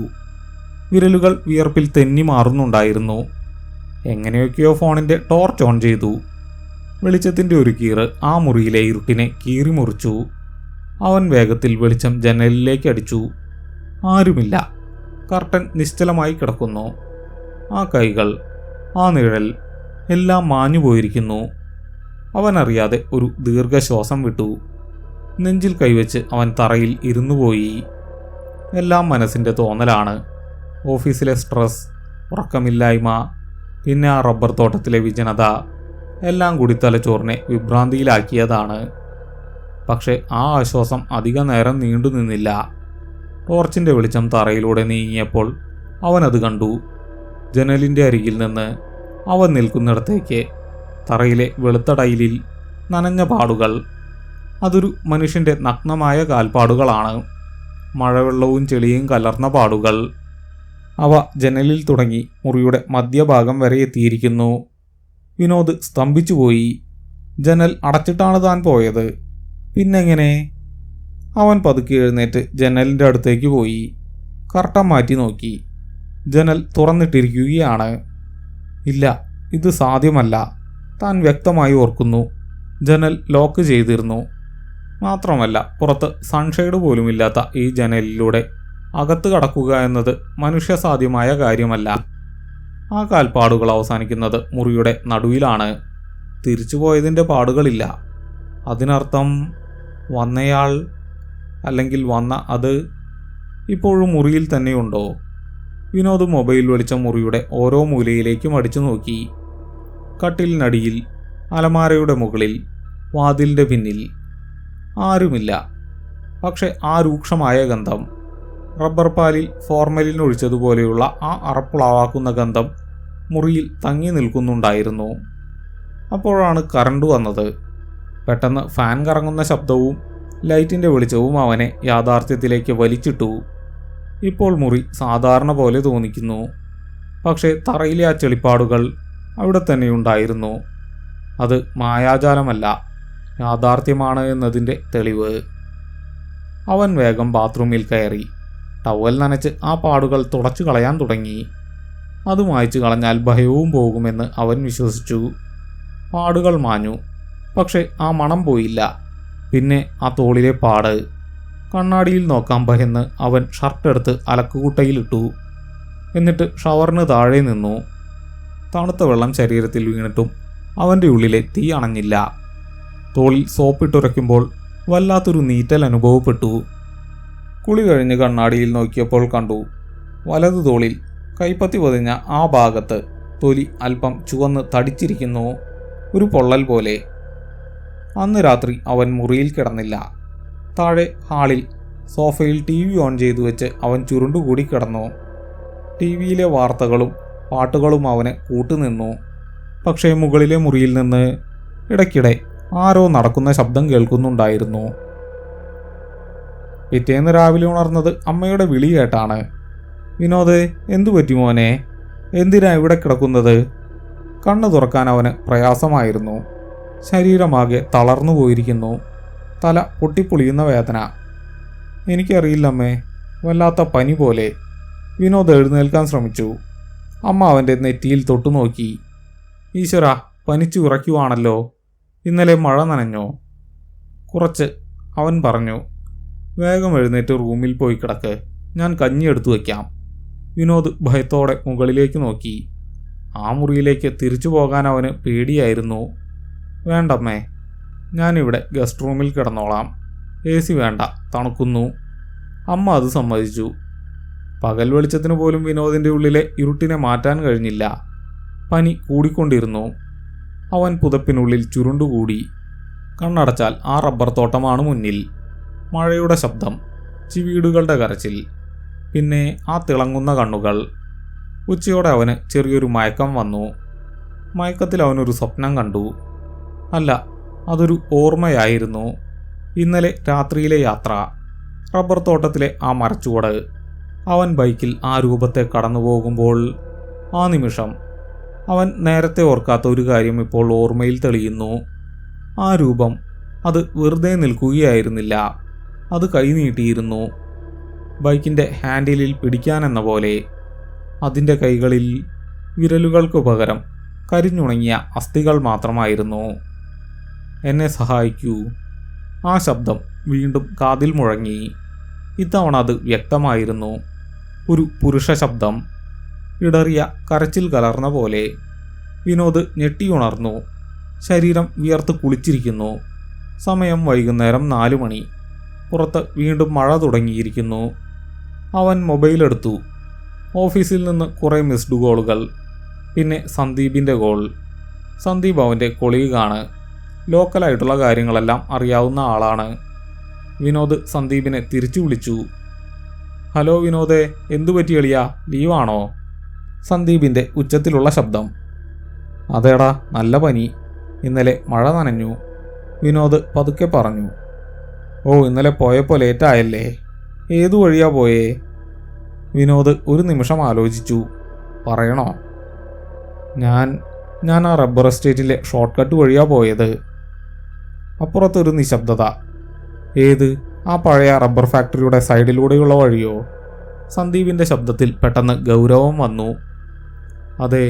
വിരലുകൾ വിയർപ്പിൽ തെന്നി മാറുന്നുണ്ടായിരുന്നു. എങ്ങനെയൊക്കെയോ ഫോണിൻ്റെ ടോർച്ച് ഓൺ ചെയ്തു. വെളിച്ചത്തിൻ്റെ ഒരു കീറ് ആ മുറിയിലെ ഇരുട്ടിനെ കീറി മുറിച്ചു. അവൻ വേഗത്തിൽ വെളിച്ചം ജനലിലേക്ക് അടിച്ചു. ആരുമില്ല. കർട്ടൻ നിശ്ചലമായി കിടക്കുന്നു. ആ കൈകൾ, ആ നിഴൽ, എല്ലാം മാഞ്ഞുപോയിരിക്കുന്നു. അവനറിയാതെ ഒരു ദീർഘശ്വാസം വിട്ടു. നെഞ്ചിൽ കൈവച്ച് അവൻ തറയിൽ ഇരുന്നുപോയി. എല്ലാം മനസ്സിൻ്റെ തോന്നലാണ്. ഓഫീസിലെ സ്ട്രെസ്, ഉറക്കമില്ലായ്മ, പിന്നെ ആ റബ്ബർ തോട്ടത്തിലെ വിജനത, എല്ലാം കൂടി തലച്ചോറിനെ വിഭ്രാന്തിയിലാക്കിയതാണ്. പക്ഷെ ആ ആശ്വാസം അധിക നേരം നീണ്ടു നിന്നില്ല. ടോർച്ചിൻ്റെ വെളിച്ചം തറയിലൂടെ നീങ്ങിയപ്പോൾ അവനത് കണ്ടു. ജനലിൻ്റെ അരികിൽ നിന്ന് അവൻ നിൽക്കുന്നിടത്തേക്ക് തറയിലെ വെളുത്ത ടൈലിൽ നനഞ്ഞ പാടുകൾ. അതൊരു മനുഷ്യൻ്റെ നഗ്നമായ കാൽപ്പാടുകളാണ്. മഴവെള്ളവും ചെളിയും കലർന്ന പാടുകൾ. അവ ജനലിൽ തുടങ്ങി മുറിയുടെ മധ്യഭാഗം വരെ എത്തിയിരിക്കുന്നു. വിനോദ് സ്തംഭിച്ചുപോയി. ജനൽ അടച്ചിട്ടാണ് താൻ പോയത്. പിന്നെങ്ങനെ? അവൻ പതുക്കെ എഴുന്നേറ്റ് ജനലിൻ്റെ അടുത്തേക്ക് പോയി. കർട്ടൻ മാറ്റി നോക്കി. ജനൽ തുറന്നിട്ടിരിക്കുകയാണ്. ഇല്ല, ഇത് സാധ്യമല്ല. താൻ വ്യക്തമായി ഓർക്കുന്നു, ജനൽ ലോക്ക് ചെയ്തിരുന്നു. മാത്രമല്ല, പുറത്ത് സൺഷെയ്ഡ് പോലുമില്ലാത്ത ഈ ജനലിലൂടെ അകത്ത് കടക്കുക എന്നത് മനുഷ്യസാധ്യമായ കാര്യമല്ല. ആ കാൽപ്പാടുകൾ അവസാനിക്കുന്നത് മുറിയുടെ നടുവിലാണ്. തിരിച്ചുപോയതിൻ്റെ പാടുകളില്ല. അതിനർത്ഥം വന്നയാൾ, അല്ലെങ്കിൽ വന്ന അത്, ഇപ്പോഴും മുറിയിൽ തന്നെയുണ്ടോ? വിനോദ് മൊബൈൽ വെളിച്ച മുറിയുടെ ഓരോ മൂലയിലേക്കും അടിച്ചു നോക്കി. കട്ടിലിനടിയിൽ, അലമാരയുടെ മുകളിൽ, വാതിലിൻ്റെ പിന്നിൽ ആരുമില്ല. പക്ഷെ ആ രൂക്ഷമായ ഗന്ധം, റബ്ബർ പാലിൽ ഫോർമലിൻ ഒഴിച്ചതുപോലെയുള്ള ആ അറപ്പുളവാക്കുന്ന ഗന്ധം മുറിയിൽ തങ്ങി നിൽക്കുന്നുണ്ടായിരുന്നു. അപ്പോഴാണ് കറണ്ട് വന്നത്. പെട്ടെന്ന് ഫാൻ കറങ്ങുന്ന ശബ്ദവും ലൈറ്റിൻ്റെ വെളിച്ചവും അവനെ യാഥാർത്ഥ്യത്തിലേക്ക് വലിച്ചിട്ടു. ഇപ്പോൾ മുറി സാധാരണ പോലെ തോന്നിക്കുന്നു. പക്ഷേ തറയിലെ ആ ചെളിപ്പാടുകൾ അവിടെ തന്നെയുണ്ടായിരുന്നു. അത് മായാജാലമല്ല, യാഥാർത്ഥ്യമാണ് എന്നതിൻ്റെ തെളിവ്. അവൻ വേഗം ബാത്റൂമിൽ കയറി. ടവൽ നനച്ച് ആ പാടുകൾ തുടച്ചു കളയാൻ തുടങ്ങി. അത് മായ്ച്ചു കളഞ്ഞാൽ ഭയവും പോകുമെന്ന് അവൻ വിശ്വസിച്ചു. പാടുകൾ മാഞ്ഞു. പക്ഷെ ആ മണം പോയില്ല. പിന്നെ ആ തോളിലെ പാട്. കണ്ണാടിയിൽ നോക്കാൻ ഭയന്ന് അവൻ ഷർട്ടെടുത്ത് അലക്കുകുട്ടയിലിട്ടു. എന്നിട്ട് ഷവറിന് താഴെ നിന്നു. തണുത്ത വെള്ളം ശരീരത്തിൽ വീണിട്ടും അവൻ്റെ ഉള്ളിലെ തീ അണഞ്ഞില്ല. തോളിൽ സോപ്പിട്ടുരയ്ക്കുമ്പോൾ വല്ലാത്തൊരു നീറ്റൽ അനുഭവപ്പെട്ടു. കുളി കഴിഞ്ഞ് കണ്ണാടിയിൽ നോക്കിയപ്പോൾ കണ്ടു, വലതു തോളിൽ കൈപ്പത്തി പതിഞ്ഞ ആ ഭാഗത്ത് തൊലി അല്പം ചുവന്ന് തടിച്ചിരിക്കുന്നു, ഒരു പൊള്ളൽ പോലെ. അന്ന് രാത്രി അവൻ മുറിയിൽ കിടന്നില്ല. താഴെ ഹാളിൽ സോഫയിൽ TV ഓൺ ചെയ്തു വെച്ച് അവൻ ചുരുണ്ടുകൂടി കിടന്നു. TV-യിലെ വാർത്തകളും പാട്ടുകളും അവന് കൂട്ടുനിന്നു. പക്ഷേ മുകളിലെ മുറിയിൽ നിന്ന് ഇടയ്ക്കിടെ ആരോ നടക്കുന്ന ശബ്ദം കേൾക്കുന്നുണ്ടായിരുന്നു. പിറ്റേന്ന് രാവിലെ ഉണർന്നത് അമ്മയുടെ വിളി കേട്ടാണ്. വിനോദ്, എന്തു പറ്റി മോനെ? എന്തിനാ ഇവിടെ കിടക്കുന്നത്? കണ്ണു തുറക്കാൻ അവന് പ്രയാസമായിരുന്നു. ശരീരമാകെ തളർന്നു പോയിരിക്കുന്നു. തല പൊട്ടിപ്പൊളിയുന്ന വേദന. എനിക്കറിയില്ലമ്മേ, വല്ലാത്ത പനി പോലെ. വിനോദ് എഴുന്നേൽക്കാൻ ശ്രമിച്ചു. അമ്മ അവൻ്റെ നെറ്റിയിൽ തൊട്ടുനോക്കി. ഈശ്വര, പനിച്ചു വിറയ്ക്കുവാണല്ലോ. ഇന്നലെ മഴ നനഞ്ഞോ? കുറച്ച്, അവൻ പറഞ്ഞു. വേഗം എഴുന്നേറ്റ് റൂമിൽ പോയി കിടക്ക്, ഞാൻ കഞ്ഞി എടുത്തു വയ്ക്കാം. വിനോദ് ഭയത്തോടെ മുകളിലേക്ക് നോക്കി. ആ മുറിയിലേക്ക് തിരിച്ചു പോകാൻ അവന് പേടിയായിരുന്നു. വേണ്ടമ്മേ, ഞാനിവിടെ ഗസ്റ്റ് റൂമിൽ കിടന്നോളാം. AC വേണ്ട, തണുക്കുന്നു. അമ്മ അത് സമ്മതിച്ചു. പകൽ വെളിച്ചത്തിന് പോലും വിനോദിൻ്റെ ഉള്ളിലെ ഇരുട്ടിനെ മാറ്റാൻ കഴിഞ്ഞില്ല. പനി കൂടിക്കൊണ്ടിരുന്നു. അവൻ പുതപ്പിനുള്ളിൽ ചുരുണ്ടുകൂടി. കണ്ണടച്ചാൽ ആ റബ്ബർ തോട്ടമാണ് മുന്നിൽ. മഴയുടെ ശബ്ദം, ചിവീടുകളുടെ കരച്ചിൽ, പിന്നെ ആ തിളങ്ങുന്ന കണ്ണുകൾ. ഉച്ചയോടെ അവന് ചെറിയൊരു മയക്കം വന്നു. മയക്കത്തിൽ അവനൊരു സ്വപ്നം കണ്ടു. അല്ല, അതൊരു ഓർമ്മയായിരുന്നു. ഇന്നലെ രാത്രിയിലെ യാത്ര, റബ്ബർ തോട്ടത്തിലെ ആ മരച്ചുവട്. അവൻ ബൈക്കിൽ ആ രൂപത്തെ കടന്നു പോകുമ്പോൾ ആ നിമിഷം അവൻ നേരത്തെ ഓർക്കാത്ത ഒരു കാര്യം ഇപ്പോൾ ഓർമ്മയിൽ തെളിയുന്നു. ആ രൂപം, അത് വെറുതെ നിൽക്കുകയായിരുന്നില്ല, അത് കൈനീട്ടിയിരുന്നു. ബൈക്കിൻ്റെ ഹാൻഡിലിൽ പിടിക്കാനെന്ന പോലെ. അതിൻ്റെ കൈകളിൽ വിരലുകൾക്ക് പകരം കരിഞ്ഞുണങ്ങിയ അസ്ഥികൾ മാത്രമായിരുന്നു. എന്നെ സഹായിക്കൂ. ആ ശബ്ദം വീണ്ടും കാതിൽ മുഴങ്ങി. ഇത്തവണ അത് വ്യക്തമായിരുന്നു. ഒരു പുരുഷ ശബ്ദം, ഇടറിയ കരച്ചിൽ കലർന്ന പോലെ. വിനോദ് ഞെട്ടിയുണർന്നു. ശരീരം വിയർത്ത് കുളിച്ചിരിക്കുന്നു. സമയം വൈകുന്നേരം 4 മണി. പുറത്ത് വീണ്ടും മഴ തുടങ്ങിയിരിക്കുന്നു. അവൻ മൊബൈലെടുത്തു. ഓഫീസിൽ നിന്ന് കുറേ മിസ്ഡ് കോളുകൾ. പിന്നെ സന്ദീപിൻ്റെ കോൾ. സന്ദീപ് അവൻ്റെ കൊളീഗാണ്. ലോക്കലായിട്ടുള്ള കാര്യങ്ങളെല്ലാം അറിയാവുന്ന ആളാണ്. വിനോദ് സന്ദീപിനെ തിരിച്ചു വിളിച്ചു. ഹലോ വിനോദേ, എന്തു പറ്റി എളിയാ, ലീവാണോ? സന്ദീപിൻ്റെ ഉച്ചത്തിലുള്ള ശബ്ദം. അതേടാ, നല്ല പനി. ഇന്നലെ മഴ നനഞ്ഞു. വിനോദ് പതുക്കെ പറഞ്ഞു. ഓ, ഇന്നലെ പോയപ്പോൾ ലേറ്റായല്ലേ? ഏതു വഴിയാ പോയേ? വിനോദ് ഒരു നിമിഷം ആലോചിച്ചു. പറയണോ? ഞാൻ ആ റബ്ബർ എസ്റ്റേറ്റിലെ ഷോർട്ട് കട്ട് വഴിയാ പോയത്. അപ്പുറത്തൊരു നിശബ്ദത. ഏത്? ആ പഴയ റബ്ബർ ഫാക്ടറിയുടെ സൈഡിലൂടെയുള്ള വഴിയോ? സന്ദീപിൻ്റെ ശബ്ദത്തിൽ പെട്ടെന്ന് ഗൗരവം വന്നു. അതെ.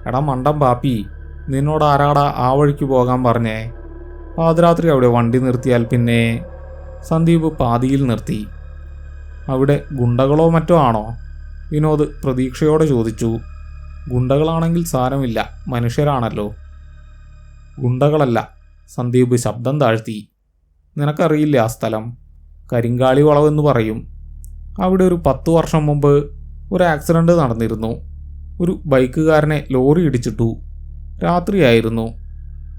എടാ മണ്ടം പാപ്പി, നിന്നോട് ആരാടാ ആ വഴിക്ക് പോകാൻ പറഞ്ഞേ? പാതിരാത്രി അവിടെ വണ്ടി നിർത്തിയാൽ പിന്നെ? സന്ദീപ് പാതിയിൽ നിർത്തി. അവിടെ ഗുണ്ടകളോ മറ്റോ ആണോ? വിനോദ് പ്രതീക്ഷയോടെ ചോദിച്ചു. ഗുണ്ടകളാണെങ്കിൽ സാരമില്ല, മനുഷ്യരാണല്ലോ. ഗുണ്ടകളല്ല. സന്ദീപ് ശബ്ദം താഴ്ത്തി. നിനക്കറിയില്ല ആ സ്ഥലം? കരിങ്കാളി വളവെന്ന് പറയും. അവിടെ ഒരു 10 വർഷം മുമ്പ് ഒരു ആക്സിഡൻറ്റ് നടന്നിരുന്നു. ഒരു ബൈക്കുകാരനെ ലോറി ഇടിച്ചിട്ടു. രാത്രിയായിരുന്നു.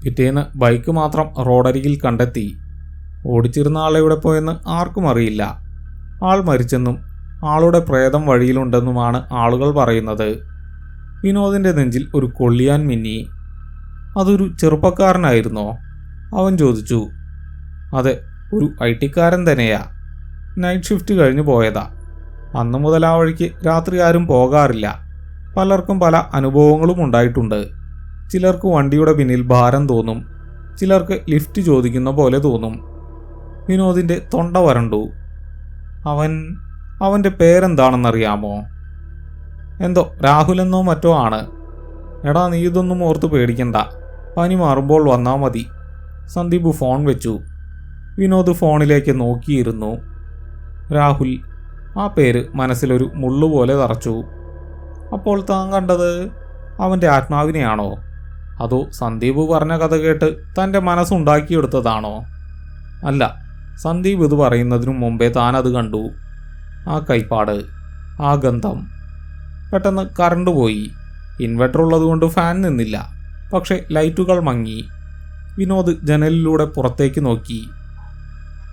പിറ്റേന്ന് ബൈക്ക് മാത്രം റോഡരികിൽ കണ്ടെത്തി. ഓടിച്ചിരുന്ന ആളെവിടെ പോയെന്ന് ആർക്കും അറിയില്ല. ആൾ മരിച്ചെന്നും ആളുടെ പ്രേതം വഴിയിലുണ്ടെന്നുമാണ് ആളുകൾ പറയുന്നത്. വിനോദിൻ്റെ നെഞ്ചിൽ ഒരു കൊള്ളിയാൻ മിന്നി. അതൊരു ചെറുപ്പക്കാരനായിരുന്നോ? അവൻ ചോദിച്ചു. അതെ, ഒരു IT-ക്കാരൻ തന്നെയാ. നൈറ്റ് ഷിഫ്റ്റ് കഴിഞ്ഞു പോയതാ. അന്നു മുതൽ ആ വഴിക്ക് രാത്രി ആരും പോകാറില്ല. പലർക്കും പല അനുഭവങ്ങളും ഉണ്ടായിട്ടുണ്ട്. ചിലർക്ക് വണ്ടിയുടെ പിന്നിൽ ഭാരം തോന്നും, ചിലർക്ക് ലിഫ്റ്റ് ചോദിക്കുന്ന പോലെ തോന്നും. വിനോദിൻ്റെ തൊണ്ട വരണ്ടു. അവൻ്റെ പേരെന്താണെന്നറിയാമോ? എന്തോ രാഹുലെന്നോ മറ്റോ ആണ്. എടാ, നീ ഇതൊന്നും ഓർത്ത് പേടിക്കണ്ട. പനി മാറുമ്പോൾ വന്നാൽ മതി. സന്ദീപ് ഫോൺ വെച്ചു. വിനോദ് ഫോണിലേക്ക് നോക്കിയിരുന്നു. രാഹുൽ. ആ പേര് മനസ്സിലൊരു മുള്ളുപോലെ തറച്ചു. അപ്പോൾ താൻ കണ്ടത് അവൻ്റെ ആത്മാവിനെയാണോ? അതോ സന്ദീപ് പറഞ്ഞ കഥ കേട്ട് തൻ്റെ മനസ്സുണ്ടാക്കിയെടുത്തതാണോ? അല്ല, സന്ദീപ് ഇത് പറയുന്നതിനു മുമ്പേ താൻ അത് കണ്ടു. ആ കൈപ്പാട്, ആ ഗന്ധം. പെട്ടെന്ന് കറണ്ട് പോയി. ഇൻവെർട്ടർ ഉള്ളതുകൊണ്ട് ഫാൻ നിന്നില്ല. പക്ഷെ ലൈറ്റുകൾ മങ്ങി. വിനോദ് ജനലിലൂടെ പുറത്തേക്ക് നോക്കി.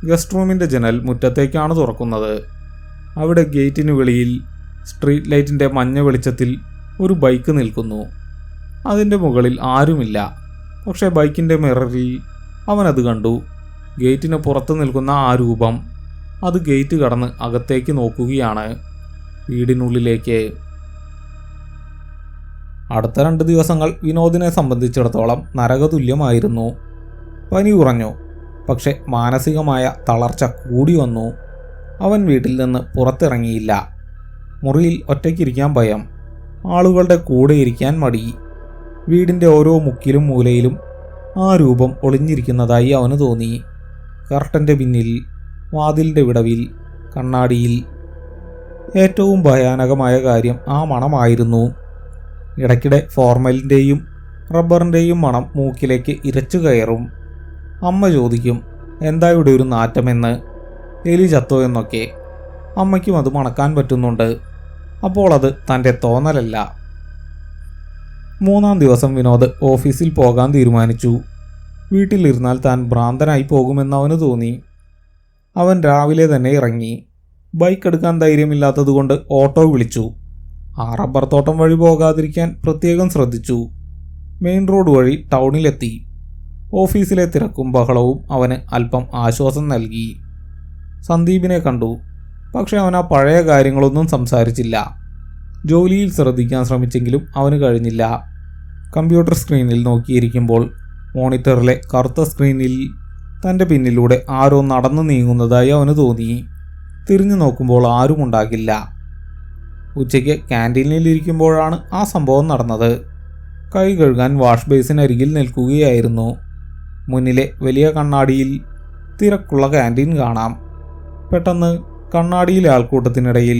ഗസ്റ്റ് റൂമിൻ്റെ ജനൽ മുറ്റത്തേക്കാണ് തുറക്കുന്നത്. അവിടെ ഗേറ്റിന് വെളിയിൽ സ്ട്രീറ്റ് ലൈറ്റിൻ്റെ മഞ്ഞ വെളിച്ചത്തിൽ ഒരു ബൈക്ക് നിൽക്കുന്നു. അതിൻ്റെ മുകളിൽ ആരുമില്ല. പക്ഷേ ബൈക്കിൻ്റെ മിററിൽ അവനത് കണ്ടു. ഗേറ്റിന് പുറത്ത് നിൽക്കുന്ന ആ രൂപം. അത് ഗേറ്റ് കടന്ന് അകത്തേക്ക് നോക്കുകയാണ്, വീടിനുള്ളിലേക്ക്. അടുത്ത 2 ദിവസങ്ങൾ വിനോദിനെ സംബന്ധിച്ചിടത്തോളം നരകതുല്യമായിരുന്നു. പനി കുറഞ്ഞു, പക്ഷെ മാനസികമായ തളർച്ച കൂടി വന്നു. അവൻ വീട്ടിൽ നിന്ന് പുറത്തിറങ്ങിയില്ല. മുറിയിൽ ഒറ്റയ്ക്കിരിക്കാൻ ഭയം, ആളുകളുടെ കൂടെ ഇരിക്കാൻ മടി. വീടിൻ്റെ ഓരോ മുക്കിലും മൂലയിലും ആ രൂപം ഒളിഞ്ഞിരിക്കുന്നതായി അവന് തോന്നി. കർട്ടൻ്റെ പിന്നിൽ, വാതിലിൻ്റെ വിടവിൽ, കണ്ണാടിയിൽ. ഏറ്റവും ഭയാനകമായ കാര്യം ആ മണമായിരുന്നു. ഇടയ്ക്കിടെ ഫോർമലിൻ്റെയും റബ്ബറിൻ്റെയും മണം മൂക്കിലേക്ക് ഇരച്ചു കയറും. അമ്മ ചോദിക്കും, എന്താ ഇവിടെ ഒരു നാറ്റമെന്ന്, എലി ചത്തോ എന്നൊക്കെ. അമ്മയ്ക്കും അത് മണക്കാൻ പറ്റുന്നുണ്ട്. അപ്പോൾ അത് തൻ്റെ തോന്നലല്ല. 3-ാം ദിവസം വിനോദ് ഓഫീസിൽ പോകാൻ തീരുമാനിച്ചു. വീട്ടിലിരുന്നാൽ താൻ ഭ്രാന്തനായി പോകുമെന്ന് അവന് തോന്നി. അവൻ രാവിലെ തന്നെ ഇറങ്ങി. ബൈക്ക് എടുക്കാൻ ധൈര്യമില്ലാത്തതുകൊണ്ട് ഓട്ടോ വിളിച്ചു. ആ റബ്ബർ തോട്ടം വഴി പോകാതിരിക്കാൻ പ്രത്യേകം ശ്രദ്ധിച്ചു. മെയിൻ റോഡ് വഴി ടൗണിലെത്തി. ഓഫീസിലെ തിരക്കും ബഹളവും അവന് അല്പം ആശ്വാസം നൽകി. സന്ദീപിനെ കണ്ടു. പക്ഷെ അവൻ ആ പഴയ കാര്യങ്ങളൊന്നും സംസാരിച്ചില്ല. ജോലിയിൽ ശ്രദ്ധിക്കാൻ ശ്രമിച്ചെങ്കിലും അവന് കഴിഞ്ഞില്ല. കമ്പ്യൂട്ടർ സ്ക്രീനിൽ നോക്കിയിരിക്കുമ്പോൾ മോണിറ്ററിലെ കറുത്ത സ്ക്രീനിൽ തൻ്റെ പിന്നിലൂടെ ആരോ നടന്നു നീങ്ങുന്നതായി അവന് തോന്നി. തിരിഞ്ഞു നോക്കുമ്പോൾ ആരും ഉണ്ടാകില്ല. ഉച്ചയ്ക്ക് ക്യാൻറ്റീനിലിരിക്കുമ്പോഴാണ് ആ സംഭവം നടന്നത്. കൈ കഴുകാൻ വാഷ് ബേസിനരികിൽ നിൽക്കുകയായിരുന്നു. മുന്നിലെ വലിയ കണ്ണാടിയിൽ തിരക്കുള്ള ക്യാൻറ്റീൻ കാണാം. പെട്ടെന്ന് കണ്ണാടിയിലെ ആൾക്കൂട്ടത്തിനിടയിൽ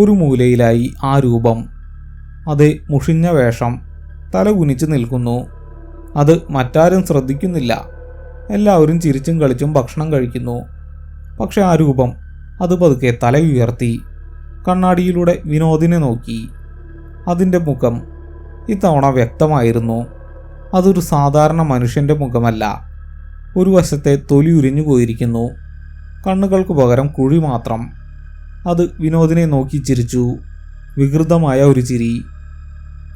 ഒരു മൂലയിലായി ആ രൂപം. അത് മുഷിഞ്ഞ വേഷം, തല കുനിച്ച് നിൽക്കുന്നു. അത് മറ്റാരും ശ്രദ്ധിക്കുന്നില്ല. എല്ലാവരും ചിരിച്ചും കളിച്ചും ഭക്ഷണം കഴിക്കുന്നു. പക്ഷെ ആ രൂപം അത് പതുക്കെ തല ഉയർത്തി കണ്ണാടിയിലൂടെ വിനോദിനെ നോക്കി. അതിൻ്റെ മുഖം ഇത്തവണ വ്യക്തമായിരുന്നു. അതൊരു സാധാരണ മനുഷ്യൻ്റെ മുഖമല്ല. ഒരു വശത്തെ തൊലി ഉരിഞ്ഞു പോയിരിക്കുന്നു. കണ്ണുകൾക്ക് പകരം കുഴി മാത്രം. അത് വിനോദിനെ നോക്കി ചിരിച്ചു. വികൃതമായ ഒരു ചിരി.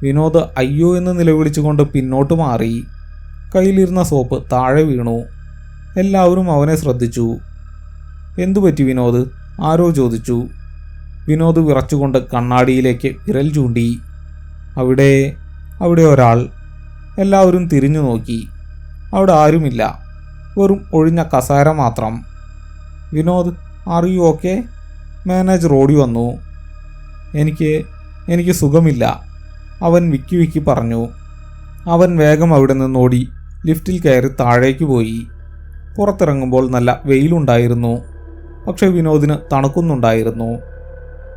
വിനോദ് അയ്യോ എന്ന് നിലവിളിച്ചുകൊണ്ട് പിന്നോട്ട് മാറി. കയ്യിലിരുന്ന സോപ്പ് താഴെ വീണു. എല്ലാവരും അവനെ ശ്രദ്ധിച്ചു. എന്തുപറ്റി വിനോദ്? ആരോ ചോദിച്ചു. വിനോദ് വിറച്ചുകൊണ്ട് കണ്ണാടിയിലേക്ക് വിരൽ ചൂണ്ടി. അവിടെ ഒരാൾ. എല്ലാവരും തിരിഞ്ഞു നോക്കി. അവിടെ ആരുമില്ല. വെറും ഒഴിഞ്ഞ കസേര മാത്രം. Vinod, are you okay? Manager ഓടി വന്നു. എനിക്ക് സുഖമില്ല, അവൻ വിക്കി പറഞ്ഞു. അവൻ വേഗം അവിടെ നിന്നോടി ലിഫ്റ്റിൽ കയറി താഴേക്ക് പോയി. പുറത്തിറങ്ങുമ്പോൾ നല്ല വെയിലുണ്ടായിരുന്നു. പക്ഷെ വിനോദിന് തണുക്കുന്നുണ്ടായിരുന്നു.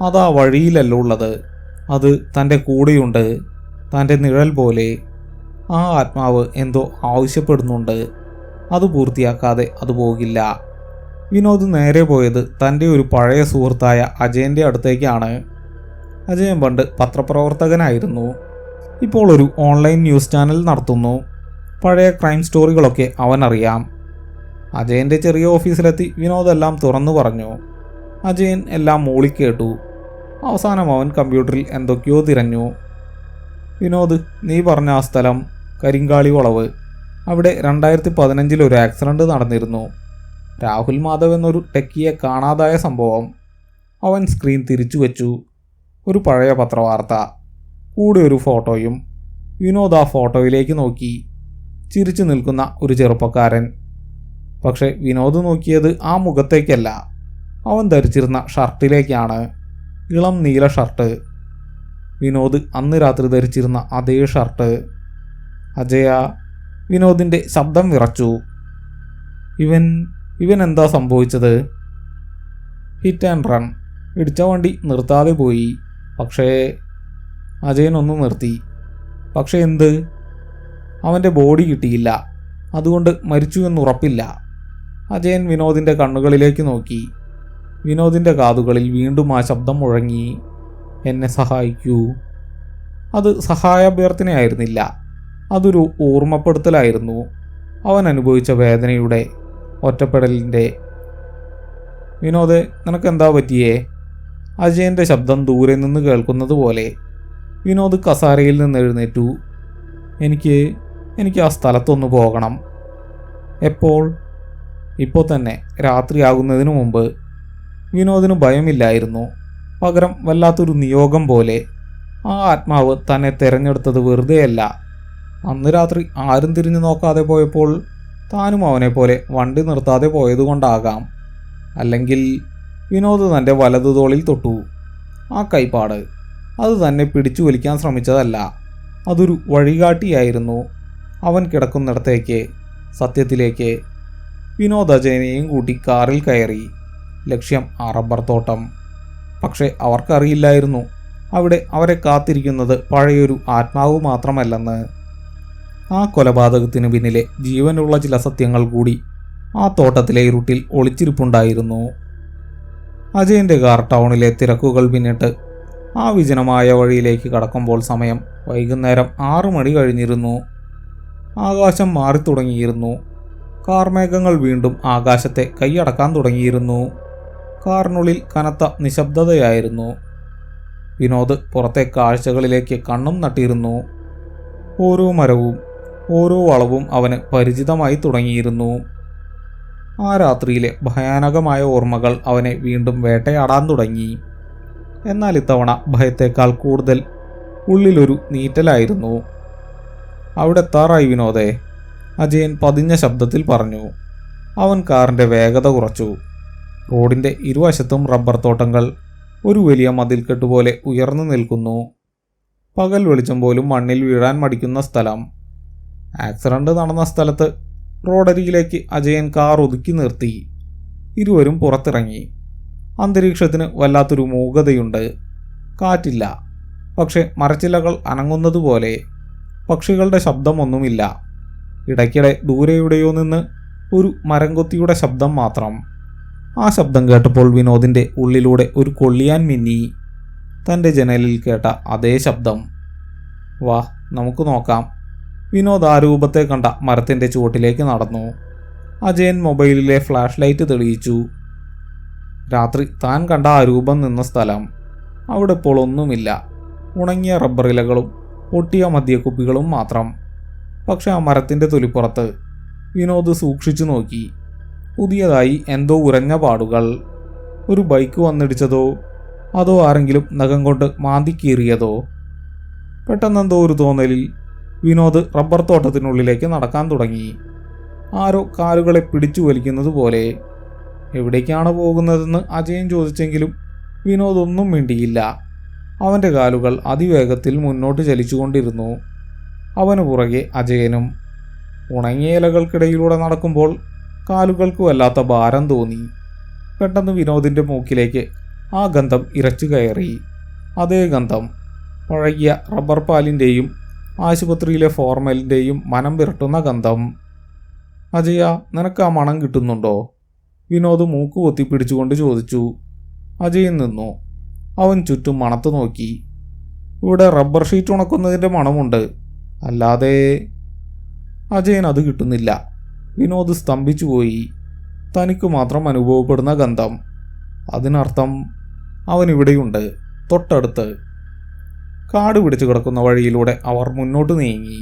അതാ വഴിയിലല്ല ഉള്ളത്. അത് തൻ്റെ കൂടെയുണ്ട്, തൻ്റെ നിഴൽ പോലെ. ആ ആത്മാവ് എന്തോ ആവശ്യപ്പെടുന്നുണ്ട്. അത് പൂർത്തിയാക്കാതെ അത് പോകില്ല. വിനോദ് നേരെ പോയത് തൻ്റെ ഒരു പഴയ സുഹൃത്തായ അജയൻ്റെ അടുത്തേക്കാണ്. അജയൻ പണ്ട് പത്രപ്രവർത്തകനായിരുന്നു. ഇപ്പോൾ ഒരു ഓൺലൈൻ ന്യൂസ് ചാനൽ നടത്തുന്നു. പഴയ ക്രൈം സ്റ്റോറികളൊക്കെ അവനറിയാം. അജയൻ്റെ ചെറിയ ഓഫീസിലെത്തി വിനോദ് എല്ലാം തുറന്നു പറഞ്ഞു. അജയൻ എല്ലാം മൂളിക്കേട്ടു. അവസാനം അവൻ കമ്പ്യൂട്ടറിൽ എന്തൊക്കെയോ തിരഞ്ഞു. വിനോദ്, നീ പറഞ്ഞ ആ സ്ഥലം കരിങ്കാളി വളവ്. അവിടെ 2015 ഒരു ആക്സിഡൻറ്റ് നടന്നിരുന്നു. രാഹുൽ മാധവ് എന്നൊരു ടെക്കിയെ കാണാതായ സംഭവം. അവൻ സ്ക്രീൻ തിരിച്ചു വെച്ചു. ഒരു പഴയ പത്രവാർത്ത, കൂടെ ഒരു ഫോട്ടോയും. വിനോദ് ആ ഫോട്ടോയിലേക്ക് നോക്കി. ചിരിച്ചു നിൽക്കുന്ന ഒരു ചെറുപ്പക്കാരൻ. പക്ഷെ വിനോദ് നോക്കിയത് ആ മുഖത്തേക്കല്ല. അവൻ ധരിച്ചിരുന്ന ഷർട്ടിലേക്കാണ്. ഇളം നീല ഷർട്ട്. വിനോദ് അന്ന് രാത്രി ധരിച്ചിരുന്ന അതേ ഷർട്ട്. അജയ, വിനോദിൻ്റെ ശബ്ദം വിറച്ചു. ഇവൻ എന്താ സംഭവിച്ചത്? Hit and run. ഇടിച്ച വണ്ടി നിർത്താതെ പോയി. പക്ഷേ അജയനൊന്ന് നിർത്തി. പക്ഷെ എന്ത്? അവൻ്റെ ബോഡി കിട്ടിയില്ല. അതുകൊണ്ട് മരിച്ചു എന്നുറപ്പില്ല. അജയൻ വിനോദിൻ്റെ കണ്ണുകളിലേക്ക് നോക്കി. വിനോദിൻ്റെ കാതുകളിൽ വീണ്ടും ആ ശബ്ദം മുഴങ്ങി. എന്നെ സഹായിക്കൂ. അത് സഹായാഭ്യർത്ഥനയായിരുന്നില്ല. അതൊരു ഓർമ്മപ്പെടുത്തലായിരുന്നു. അവൻ അനുഭവിച്ച വേദനയുടെ, ഒറ്റപ്പെടലിൻ്റെ. വിനോദ്, നിനക്കെന്താ പറ്റിയേ? അജയൻ്റെ ശബ്ദം ദൂരെ നിന്ന് കേൾക്കുന്നത് പോലെ. വിനോദ് കസാരയിൽ നിന്ന് എഴുന്നേറ്റു. എനിക്ക് ആ സ്ഥലത്തൊന്ന് പോകണം. എപ്പോൾ? ഇപ്പോൾ തന്നെ, രാത്രിയാകുന്നതിന് മുമ്പ്. വിനോദിന് ഭയമില്ലായിരുന്നു. പകരം വല്ലാത്തൊരു നിയോഗം പോലെ. ആ ആത്മാവ് തന്നെ തിരഞ്ഞെടുത്തത് വെറുതെയല്ല. അന്ന് രാത്രി ആരും തിരിഞ്ഞു നോക്കാതെ പോയപ്പോൾ താനും അവനെ പോലെ വണ്ടി നിർത്താതെ പോയതുകൊണ്ടാകാം. അല്ലെങ്കിൽ വിനോദ് തൻ്റെ വലതുതോളിൽ തൊട്ടു. ആ കൈപ്പാട് അത് തന്നെ പിടിച്ചു വലിക്കാൻ ശ്രമിച്ചതല്ല. അതൊരു വഴികാട്ടിയായിരുന്നു. അവൻ കിടക്കുന്നിടത്തേക്ക്, സത്യത്തിലേക്ക്. വിനോദ് അജയനെയും കൂട്ടി കാറിൽ കയറി. ലക്ഷ്യം ആ റബ്ബർ തോട്ടം. പക്ഷെ അവർക്കറിയില്ലായിരുന്നു അവിടെ അവരെ കാത്തിരിക്കുന്നത് പഴയൊരു ആത്മാവ് മാത്രമല്ലെന്ന്. ആ കൊലപാതകത്തിന് പിന്നിലെ ജീവനുള്ള ചില സത്യങ്ങൾ കൂടി ആ തോട്ടത്തിലെ ഇരുട്ടിൽ ഒളിച്ചിരിപ്പുണ്ടായിരുന്നു. അജയൻ്റെ കാർ ടൗണിലെ തിരക്കുകൾ പിന്നിട്ട് ആ വിജനമായ വഴിയിലേക്ക് കടക്കുമ്പോൾ സമയം വൈകുന്നേരം 6 മണി കഴിഞ്ഞിരുന്നു. ആകാശം മാറിത്തുടങ്ങിയിരുന്നു. കാർമേഘങ്ങൾ വീണ്ടും ആകാശത്തെ കൈയടക്കാൻ തുടങ്ങിയിരുന്നു. കാറിനുള്ളിൽ കനത്ത നിശബ്ദതയായിരുന്നു. വിനോദ് പുറത്തെ കാഴ്ചകളിലേക്ക് കണ്ണും നട്ടിരുന്നു. ഓരോ മരവും ഓരോ വളവും അവന് പരിചിതമായി തുടങ്ങിയിരുന്നു. ആ രാത്രിയിലെ ഭയാനകമായ ഓർമ്മകൾ അവനെ വീണ്ടും വേട്ടയാടാൻ തുടങ്ങി. എന്നാൽ ഇത്തവണ ഭയത്തേക്കാൾ കൂടുതൽ ഉള്ളിലൊരു നീറ്റലായിരുന്നു. അവിടെ എത്താറായി വിനോദേ, അജയൻ പതിഞ്ഞ ശബ്ദത്തിൽ പറഞ്ഞു. അവൻ കാറിൻ്റെ വേഗത കുറച്ചു. റോഡിൻ്റെ ഇരുവശത്തും റബ്ബർ തോട്ടങ്ങൾ ഒരു വലിയ മതിൽക്കെട്ട് പോലെ ഉയർന്നു നിൽക്കുന്നു. പകൽ വെളിച്ചം പോലും മണ്ണിൽ വീഴാൻ മടിക്കുന്ന സ്ഥലം. ആക്സിഡന്റ് നടന്ന സ്ഥലത്ത് റോഡരികിലേക്ക് അജയൻ കാർ ഒതുക്കി നിർത്തി. ഇരുവരും പുറത്തിറങ്ങി. അന്തരീക്ഷത്തിന് വല്ലാത്തൊരു മൂകതയുണ്ട്. കാറ്റില്ല, പക്ഷെ മരച്ചില്ലകൾ അനങ്ങുന്നതുപോലെ. പക്ഷികളുടെ ശബ്ദമൊന്നുമില്ല. ഇടയ്ക്കിടെ ദൂരെയുടെയോ നിന്ന് ഒരു മരംകൊത്തിയുടെ ശബ്ദം മാത്രം. ആ ശബ്ദം കേട്ടപ്പോൾ വിനോദിൻ്റെ ഉള്ളിലൂടെ ഒരു കൊള്ളിയാൻ മിന്നി. തൻ്റെ ജനലിൽ കേട്ട അതേ ശബ്ദം. വാ, നമുക്ക് നോക്കാം. വിനോദ് ആ രൂപത്തെ കണ്ട മരത്തിൻ്റെ ചുവട്ടിലേക്ക് നടന്നു. അജയൻ മൊബൈലിലെ ഫ്ലാഷ് ലൈറ്റ് തെളിയിച്ചു. രാത്രി താൻ കണ്ട ആ രൂപം നിന്ന സ്ഥലം. അവിടെ ഇപ്പോൾ ഒന്നുമില്ല. ഉണങ്ങിയ റബ്ബർ ഇലകളും പൊട്ടിയ മദ്യക്കുപ്പികളും മാത്രം. പക്ഷെ ആ മരത്തിൻ്റെ തൊലിപ്പുറത്ത് വിനോദ് സൂക്ഷിച്ചു നോക്കി. പുതിയതായി എന്തോ ഉരഞ്ഞ പാടുകൾ. ഒരു ബൈക്ക് വന്നിടിച്ചതോ അതോ ആരെങ്കിലും നഖം കൊണ്ട് മാന്തിക്കീറിയതോ? പെട്ടെന്നെന്തോ ഒരു തോന്നലിൽ വിനോദ് റബ്ബർ തോട്ടത്തിനുള്ളിലേക്ക് നടക്കാൻ തുടങ്ങി. ആരോ കാലുകളെ പിടിച്ചു വലിക്കുന്നത് പോലെ. എവിടേക്കാണ് പോകുന്നതെന്ന് അജയൻ ചോദിച്ചെങ്കിലും വിനോദ് ഒന്നും മിണ്ടിയില്ല. അവൻ്റെ കാലുകൾ അതിവേഗത്തിൽ മുന്നോട്ട് ചലിച്ചുകൊണ്ടിരുന്നു. അവന് പുറകെ അജയനും. ഉണങ്ങിയ ഇലകൾക്കിടയിലൂടെ നടക്കുമ്പോൾ കാലുകൾക്ക് വല്ലാത്ത ഭാരം തോന്നി. പെട്ടെന്ന് വിനോദിൻ്റെ മൂക്കിലേക്ക് ആ ഗന്ധം ഇരച്ചു കയറി. അതേ ഗന്ധം. പഴകിയ റബ്ബർ പാലിൻ്റെയും ആശുപത്രിയിലെ ഫോർമലിൻ്റെയും മനം വിരട്ടുന്ന ഗന്ധം. അജയ, നിനക്ക് ആ മണം കിട്ടുന്നുണ്ടോ? വിനോദ് മൂക്ക് പൊത്തിപ്പിടിച്ചുകൊണ്ട് ചോദിച്ചു. അജയൻ നിന്നു. അവൻ ചുറ്റും മണത്തു നോക്കി. ഇവിടെ റബ്ബർ ഷീറ്റ് ഉണക്കുന്നതിൻ്റെ മണമുണ്ട്, അല്ലാതെ. അജയൻ അത് കിട്ടുന്നില്ല. വിനോദ് സ്തംഭിച്ചുപോയി. തനിക്ക് മാത്രം അനുഭവപ്പെടുന്ന ഗന്ധം. അതിനർത്ഥം അവനിവിടെയുണ്ട്, തൊട്ടടുത്ത്. കാട് പിടിച്ചു കിടക്കുന്ന വഴിയിലൂടെ അവർ മുന്നോട്ട് നീങ്ങി.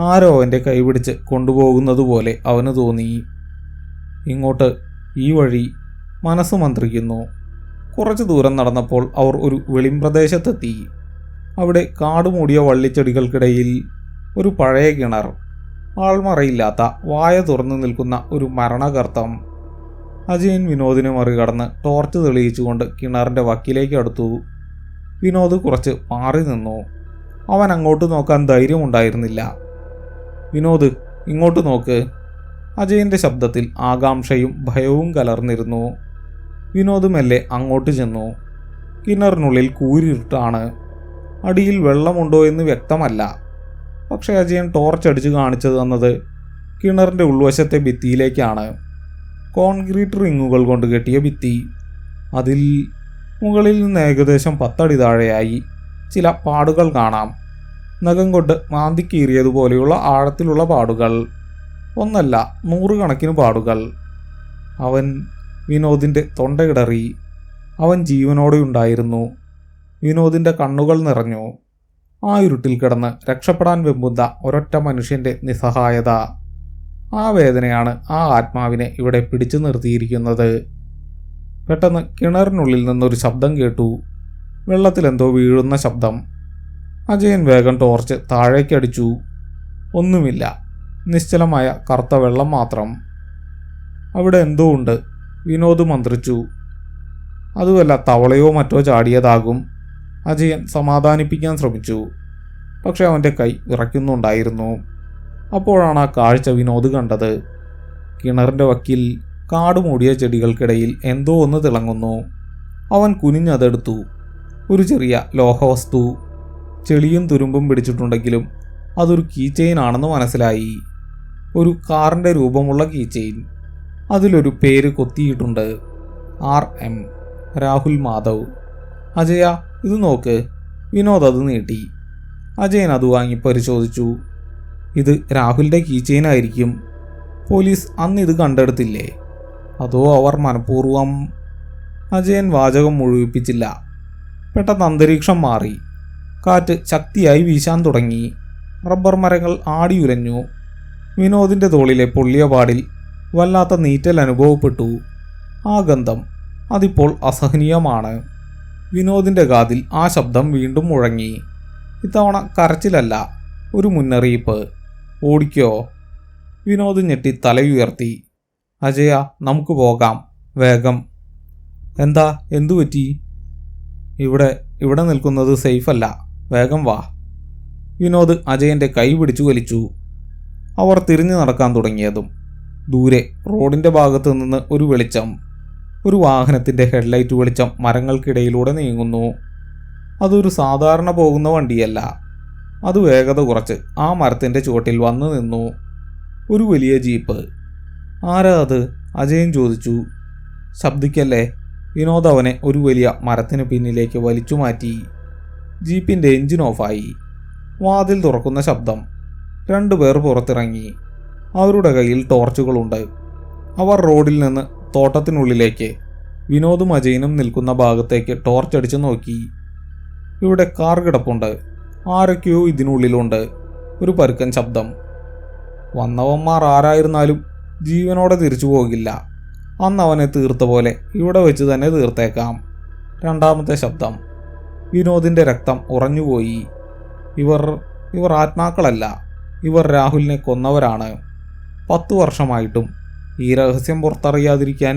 ആരോ അവൻ്റെ കൈപിടിച്ച് കൊണ്ടുപോകുന്നതുപോലെ അവന് തോന്നി. ഇങ്ങോട്ട്, ഈ വഴി. മനസ്സ് മന്ത്രിക്കുന്നു. കുറച്ചു ദൂരം നടന്നപ്പോൾ അവർ ഒരു വെളിമ്പ്രദേശത്തെത്തി. അവിടെ കാടുമൂടിയ വള്ളിച്ചെടികൾക്കിടയിൽ ഒരു പഴയ കിണർ. ആൾമറയില്ലാത്ത, വായ തുറന്നു നിൽക്കുന്ന ഒരു മരണഗർത്തം. അജയൻ വിനോദിനെ മറികടന്ന് ടോർച്ച് തെളിയിച്ചുകൊണ്ട് കിണറിൻ്റെ വക്കിലേക്ക് അടുത്തു. വിനോദ് കുറച്ച് മാറി നിന്നു. അവൻ അങ്ങോട്ട് നോക്കാൻ ധൈര്യമുണ്ടായിരുന്നില്ല. വിനോദ്, ഇങ്ങോട്ട് നോക്ക്. അജയൻ്റെ ശബ്ദത്തിൽ ആകാംക്ഷയും ഭയവും കലർന്നിരുന്നു. വിനോദ് മെല്ലെ അങ്ങോട്ട് ചെന്നു. കിണറിനുള്ളിൽ കൂരിരുട്ടാണ്. അടിയിൽ വെള്ളമുണ്ടോ എന്ന് വ്യക്തമല്ല. പക്ഷേ അജയൻ ടോർച്ച് അടിച്ച് കാണിച്ചു തന്നത് കിണറിൻ്റെ ഉൾവശത്തെ ഭിത്തിയിലേക്കാണ്. കോൺക്രീറ്റ് റിങ്ങുകൾ കൊണ്ട് കെട്ടിയ ഭിത്തി. അതിൽ മുകളിൽ നിന്ന് ഏകദേശം 10 അടി താഴെയായി ചില പാടുകൾ കാണാം. നഖം കൊണ്ട് മാന്തിക്കീറിയതുപോലെയുള്ള ആഴത്തിലുള്ള പാടുകൾ. ഒന്നല്ല, 100 കണക്കിന് പാടുകൾ. വിനോദിൻ്റെ തൊണ്ടയിടറി. അവൻ ജീവനോടെ ഉണ്ടായിരുന്നു. വിനോദിൻ്റെ കണ്ണുകൾ നിറഞ്ഞു. ആ ഇരുട്ടിൽ കിടന്ന് രക്ഷപ്പെടാൻ വെമ്പുന്ന ഒരൊറ്റ മനുഷ്യൻ്റെ നിസ്സഹായത. ആ വേദനയാണ് ആ ആത്മാവിനെ ഇവിടെ പിടിച്ചു നിർത്തിയിരിക്കുന്നത്. പെട്ടെന്ന് കിണറിനുള്ളിൽ നിന്നൊരു ശബ്ദം കേട്ടു. വെള്ളത്തിലെന്തോ വീഴുന്ന ശബ്ദം. അജയൻ വേഗം ടോർച്ച് താഴേക്കടിച്ചു. ഒന്നുമില്ല. നിശ്ചലമായ കറുത്ത വെള്ളം മാത്രം. അവിടെ എന്തോ ഉണ്ട്. വിനോദ് മന്ത്രിച്ചു. അതുമല്ല, തവളയോ മറ്റോ ചാടിയതാകും. അജയൻ സമാധാനിപ്പിക്കാൻ ശ്രമിച്ചു. പക്ഷെ അവൻ്റെ കൈ വിറയ്ക്കുന്നുണ്ടായിരുന്നു. അപ്പോഴാണ് ആ കാഴ്ച വിനോദ് കണ്ടത്. കിണറിൻ്റെ വക്കിൽ കാടുമൂടിയ ചെടികൾക്കിടയിൽ എന്തോ ഒന്ന് തിളങ്ങുന്നു. അവൻ കുനിഞ്ഞതെടുത്തു. ഒരു ചെറിയ ലോഹവസ്തു. ചെളിയും തുരുമ്പും പിടിച്ചിട്ടുണ്ടെങ്കിലും അതൊരു കീ ചെയിൻ ആണെന്ന് മനസ്സിലായി. ഒരു കാറിൻ്റെ രൂപമുള്ള കീ ചെയിൻ. അതിലൊരു പേര് കൊത്തിയിട്ടുണ്ട്. RM. രാഹുൽ മാധവ്. അജയ, ഇത് നോക്ക്. വിനോദ് അത് നീട്ടി. അജയൻ അത് വാങ്ങി പരിശോധിച്ചു. ഇത് രാഹുലിൻ്റെ കീ ചെയിൻ ആയിരിക്കും. പോലീസ് അന്ന് ഇത് കണ്ടെടുത്തില്ലേ? അതോ അവർ മനഃപൂർവ്വം? അജയൻ വാചകം മുഴുവിപ്പിച്ചില്ല. പെട്ടെന്ന് അന്തരീക്ഷം മാറി. കാറ്റ് ശക്തിയായി വീശാൻ തുടങ്ങി. റബ്ബർ മരങ്ങൾ ആടിയുലഞ്ഞു. വിനോദിൻ്റെ തോളിലെ പൊള്ളിയ പാടിൽ വല്ലാത്ത നീറ്റൽ അനുഭവപ്പെട്ടു. ആ ഗന്ധം അതിപ്പോൾ അസഹനീയമാണ്. വിനോദിൻ്റെ കാതിൽ ആ ശബ്ദം വീണ്ടും മുഴങ്ങി. ഇത്തവണ കരച്ചിലല്ല, ഒരു മുന്നറിയിപ്പ്. ഓടിക്കോ. വിനോദ് ഞെട്ടി തലയുയർത്തി. അജയ, നമുക്ക് പോകാം, വേഗം. എന്താ, എന്തു പറ്റി? ഇവിടെ നിൽക്കുന്നത് സേഫല്ല, വേഗം വാ. വിനോദ് അജയൻ്റെ കൈ പിടിച്ചു വലിച്ചു. അവർ തിരിഞ്ഞു നടക്കാൻ തുടങ്ങിയതും ദൂരെ റോഡിൻ്റെ ഭാഗത്തു നിന്ന് ഒരു വെളിച്ചം. ഒരു വാഹനത്തിൻ്റെ ഹെഡ്ലൈറ്റ് വെളിച്ചം മരങ്ങൾക്കിടയിലൂടെ നീങ്ങുന്നു. അതൊരു സാധാരണ പോകുന്ന വണ്ടിയല്ല. അത് വേഗത കുറച്ച് ആ മരത്തിൻ്റെ ചുവട്ടിൽ വന്നു നിന്നു. ഒരു വലിയ ജീപ്പ്. ആരാ അത്? അജയൻ ചോദിച്ചു. ശബ്ദിക്കല്ലേ. വിനോദ് അവനെ ഒരു വലിയ മരത്തിന് പിന്നിലേക്ക് വലിച്ചു മാറ്റി. ജീപ്പിൻ്റെ എഞ്ചിൻ ഓഫായി. വാതിൽ തുറക്കുന്ന ശബ്ദം. 2 പേർ പുറത്തിറങ്ങി. അവരുടെ കയ്യിൽ ടോർച്ചുകളുണ്ട്. അവർ റോഡിൽ നിന്ന് തോട്ടത്തിനുള്ളിലേക്ക്, വിനോദും അജയനും നിൽക്കുന്ന ഭാഗത്തേക്ക് ടോർച്ചടിച്ചു നോക്കി. ഇവിടെ കാർ കിടപ്പുണ്ട്. ആരൊക്കെയോ ഇതിനുള്ളിലുണ്ട്. ഒരു പരുക്കൻ ശബ്ദം. വന്നവന്മാർ ആരായിരുന്നാലും ജീവനോടെ തിരിച്ചു പോകില്ല. അന്ന് അവനെ തീർത്ത പോലെ ഇവിടെ വെച്ച് തന്നെ തീർത്തേക്കാം. രണ്ടാമത്തെ ശബ്ദം. വിനോദിൻ്റെ രക്തം ഉറഞ്ഞുപോയി. ഇവർ ആത്മാക്കളല്ല. ഇവർ രാഹുലിനെ കൊന്നവരാണ്. 10 വർഷമായിട്ടും ഈ രഹസ്യം പുറത്തറിയാതിരിക്കാൻ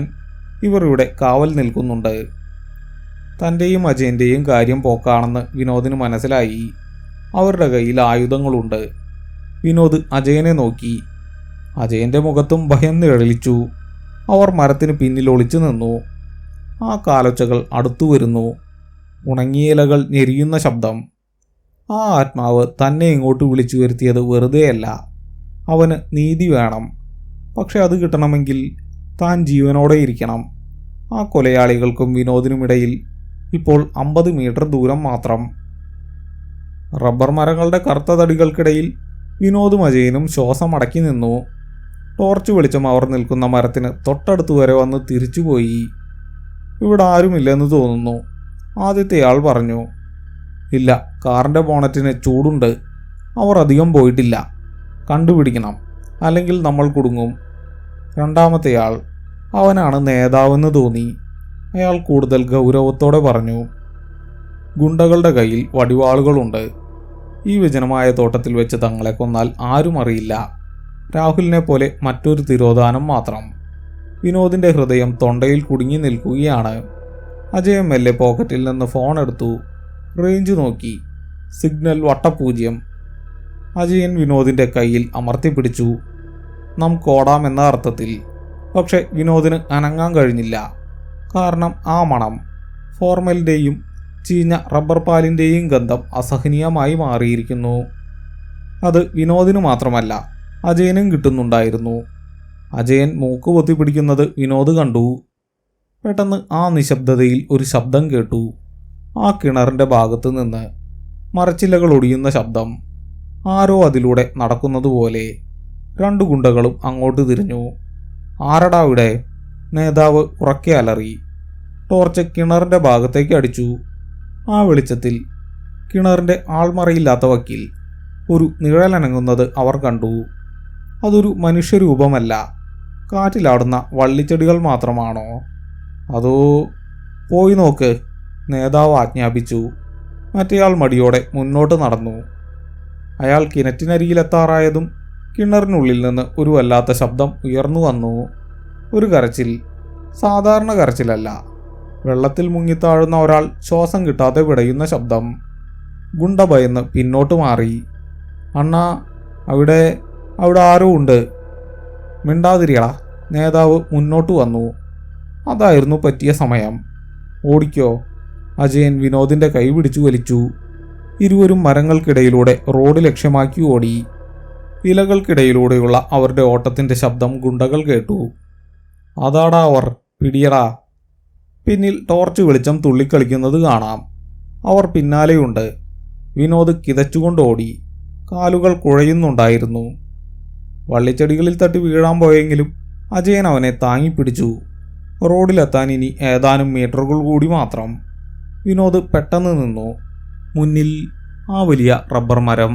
ഇവർ ഇവിടെ കാവൽ നിൽക്കുന്നുണ്ട്. തൻ്റെയും അജയൻ്റെയും കാര്യം പോക്കാണെന്ന് വിനോദിന് മനസ്സിലായി. അവരുടെ കയ്യിൽ ആയുധങ്ങളുണ്ട്. വിനോദ് അജയനെ നോക്കി. അജയൻ്റെ മുഖത്തും ഭയം നിഴലിച്ചു. അവർ മരത്തിന് പിന്നിൽ ഒളിച്ചു നിന്നു. ആ കാലൊച്ചകൾ അടുത്തു വരുന്നു. ഉണങ്ങിയ ഇലകൾ ഞെരിയുന്ന ശബ്ദം. ആ ആത്മാവ് തന്നെ ഇങ്ങോട്ട് വിളിച്ചു വരുത്തിയത് വെറുതെയല്ല. അവന് നീതി വേണം. പക്ഷെ അത് കിട്ടണമെങ്കിൽ താൻ ജീവനോടെ ഇരിക്കണം. ആ കൊലയാളികൾക്കും വിനോദിനുമിടയിൽ ഇപ്പോൾ 50 മീറ്റർ ദൂരം മാത്രം. റബ്ബർ മരങ്ങളുടെ കറുത്ത തടികൾക്കിടയിൽ വിനോദും അജയനും ശ്വാസം അടക്കി നിന്നു. ടോർച്ച് വെളിച്ചം അവർ നിൽക്കുന്ന മരത്തിന് തൊട്ടടുത്ത് വരെ വന്ന് തിരിച്ചുപോയി. ഇവിടെ ആരുമില്ലെന്ന് തോന്നുന്നു, ആദ്യത്തെയാൾ പറഞ്ഞു. ഇല്ല, കാറിൻ്റെ ബോണറ്റിന് ചൂടുണ്ട്. അവർ അധികം പോയിട്ടില്ല. കണ്ടുപിടിക്കണം, അല്ലെങ്കിൽ നമ്മൾ കുടുങ്ങും. രണ്ടാമത്തെയാൾ, അവനാണ് നേതാവെന്ന് തോന്നി. അയാൾ കൂടുതൽ ഗൗരവത്തോടെ പറഞ്ഞു. ഗുണ്ടകളുടെ കയ്യിൽ വടിവാളുകളുണ്ട്. ഈ വിജനമായ തോട്ടത്തിൽ വെച്ച് തങ്ങളെ കൊന്നാൽ ആരും അറിയില്ല. രാഹുലിനെ പോലെ മറ്റൊരു തിരോധാനം മാത്രം. വിനോദിൻ്റെ ഹൃദയം തൊണ്ടയിൽ കുടുങ്ങി നിൽക്കുകയാണ്. അജയൻ മെല്ലെ പോക്കറ്റിൽ നിന്ന് ഫോൺ എടുത്തു. റേഞ്ച് നോക്കി. സിഗ്നൽ വട്ടപൂജ്യം. അജയൻ വിനോദിൻ്റെ കയ്യിൽ അമർത്തിപ്പിടിച്ചു. നമുക്കോടാമെന്ന അർത്ഥത്തിൽ. പക്ഷെ വിനോദിന് അനങ്ങാൻ കഴിഞ്ഞില്ല. കാരണം ആ മണം, ഫോർമലിൻ്റെയും ചീഞ്ഞ റബ്ബർ പാലിൻ്റെയും ഗന്ധം അസഹനീയമായി മാറിയിരിക്കുന്നു. അത് വിനോദിന് മാത്രമല്ല, അജയനും കിട്ടുന്നുണ്ടായിരുന്നു. അജയൻ മൂക്ക് പൊത്തിപ്പിടിക്കുന്നത് വിനോദ് കണ്ടു. പെട്ടെന്ന് ആ നിശബ്ദതയിൽ ഒരു ശബ്ദം കേട്ടു. ആ കിണറിൻ്റെ ഭാഗത്ത് നിന്ന് മരച്ചില്ലകൾ ഒടിയുന്ന ശബ്ദം. ആരോ അതിലൂടെ നടക്കുന്നതുപോലെ. 2 ഗുണ്ടകളും അങ്ങോട്ട് തിരിഞ്ഞു. ആരടാ ഇവിടെ? നേതാവ് ഉറക്കെ അലറി. ടോർച്ച് കിണറിൻ്റെ ഭാഗത്തേക്ക് അടിച്ചു. ആ വെളിച്ചത്തിൽ കിണറിൻ്റെ ആൾമറയില്ലാത്ത വക്കിൽ ഒരു നിഴലനങ്ങുന്നത് അവർ കണ്ടു. അതൊരു മനുഷ്യരൂപമല്ല. കാറ്റിലാടുന്ന വള്ളിച്ചെടികൾ മാത്രമാണോ? അതോ? പോയി നോക്ക്, നേതാവ് ആജ്ഞാപിച്ചു. മറ്റേയാൾ മടിയോടെ മുന്നോട്ട് നടന്നു. അയാൾ കിണറ്റിനരികിലെത്താറായതും കിണറിനുള്ളിൽ നിന്ന് ഒരു വല്ലാത്ത ശബ്ദം ഉയർന്നു വന്നു. ഒരു കരച്ചിൽ. സാധാരണ കരച്ചിലല്ല. വെള്ളത്തിൽ മുങ്ങിത്താഴുന്ന ഒരാൾ ശ്വാസം കിട്ടാതെ പിടയുന്ന ശബ്ദം. ഗുണ്ട ഭയന്ന് പിന്നോട്ട് മാറി. അണ്ണാ, അവിടെ ആരോ ഉണ്ട്. മിണ്ടാതിരിയടാ. നേതാവ് മുന്നോട്ട് വന്നു. അതായിരുന്നു പറ്റിയ സമയം. ഓടിക്കോ. അജയൻ വിനോദിൻ്റെ കൈ പിടിച്ചു വലിച്ചു. ഇരുവരും മരങ്ങൾക്കിടയിലൂടെ റോഡ് ലക്ഷ്യമാക്കി ഓടി. ഇലകൾക്കിടയിലൂടെയുള്ള അവരുടെ ഓട്ടത്തിൻ്റെ ശബ്ദം ഗുണ്ടകൾ കേട്ടു. അതാടാ അവർ, പിടിയടാ. പിന്നിൽ ടോർച്ച് വെളിച്ചം തുള്ളിക്കളിക്കുന്നത് കാണാം. അവർ പിന്നാലെയുണ്ട്. വിനോദ് കിതച്ചുകൊണ്ടോടി. കാലുകൾ കുഴയുന്നുണ്ടായിരുന്നു. വള്ളിച്ചെടികളിൽ തട്ടി വീഴാൻ പോയെങ്കിലും അജയൻ അവനെ താങ്ങിപ്പിടിച്ചു. റോഡിലെത്താൻ ഇനി ഏതാനും മീറ്ററുകൾ കൂടി മാത്രം. വിനോദ് പെട്ടെന്ന് നിന്നു. മുന്നിൽ ആ വലിയ റബ്ബർ മരം.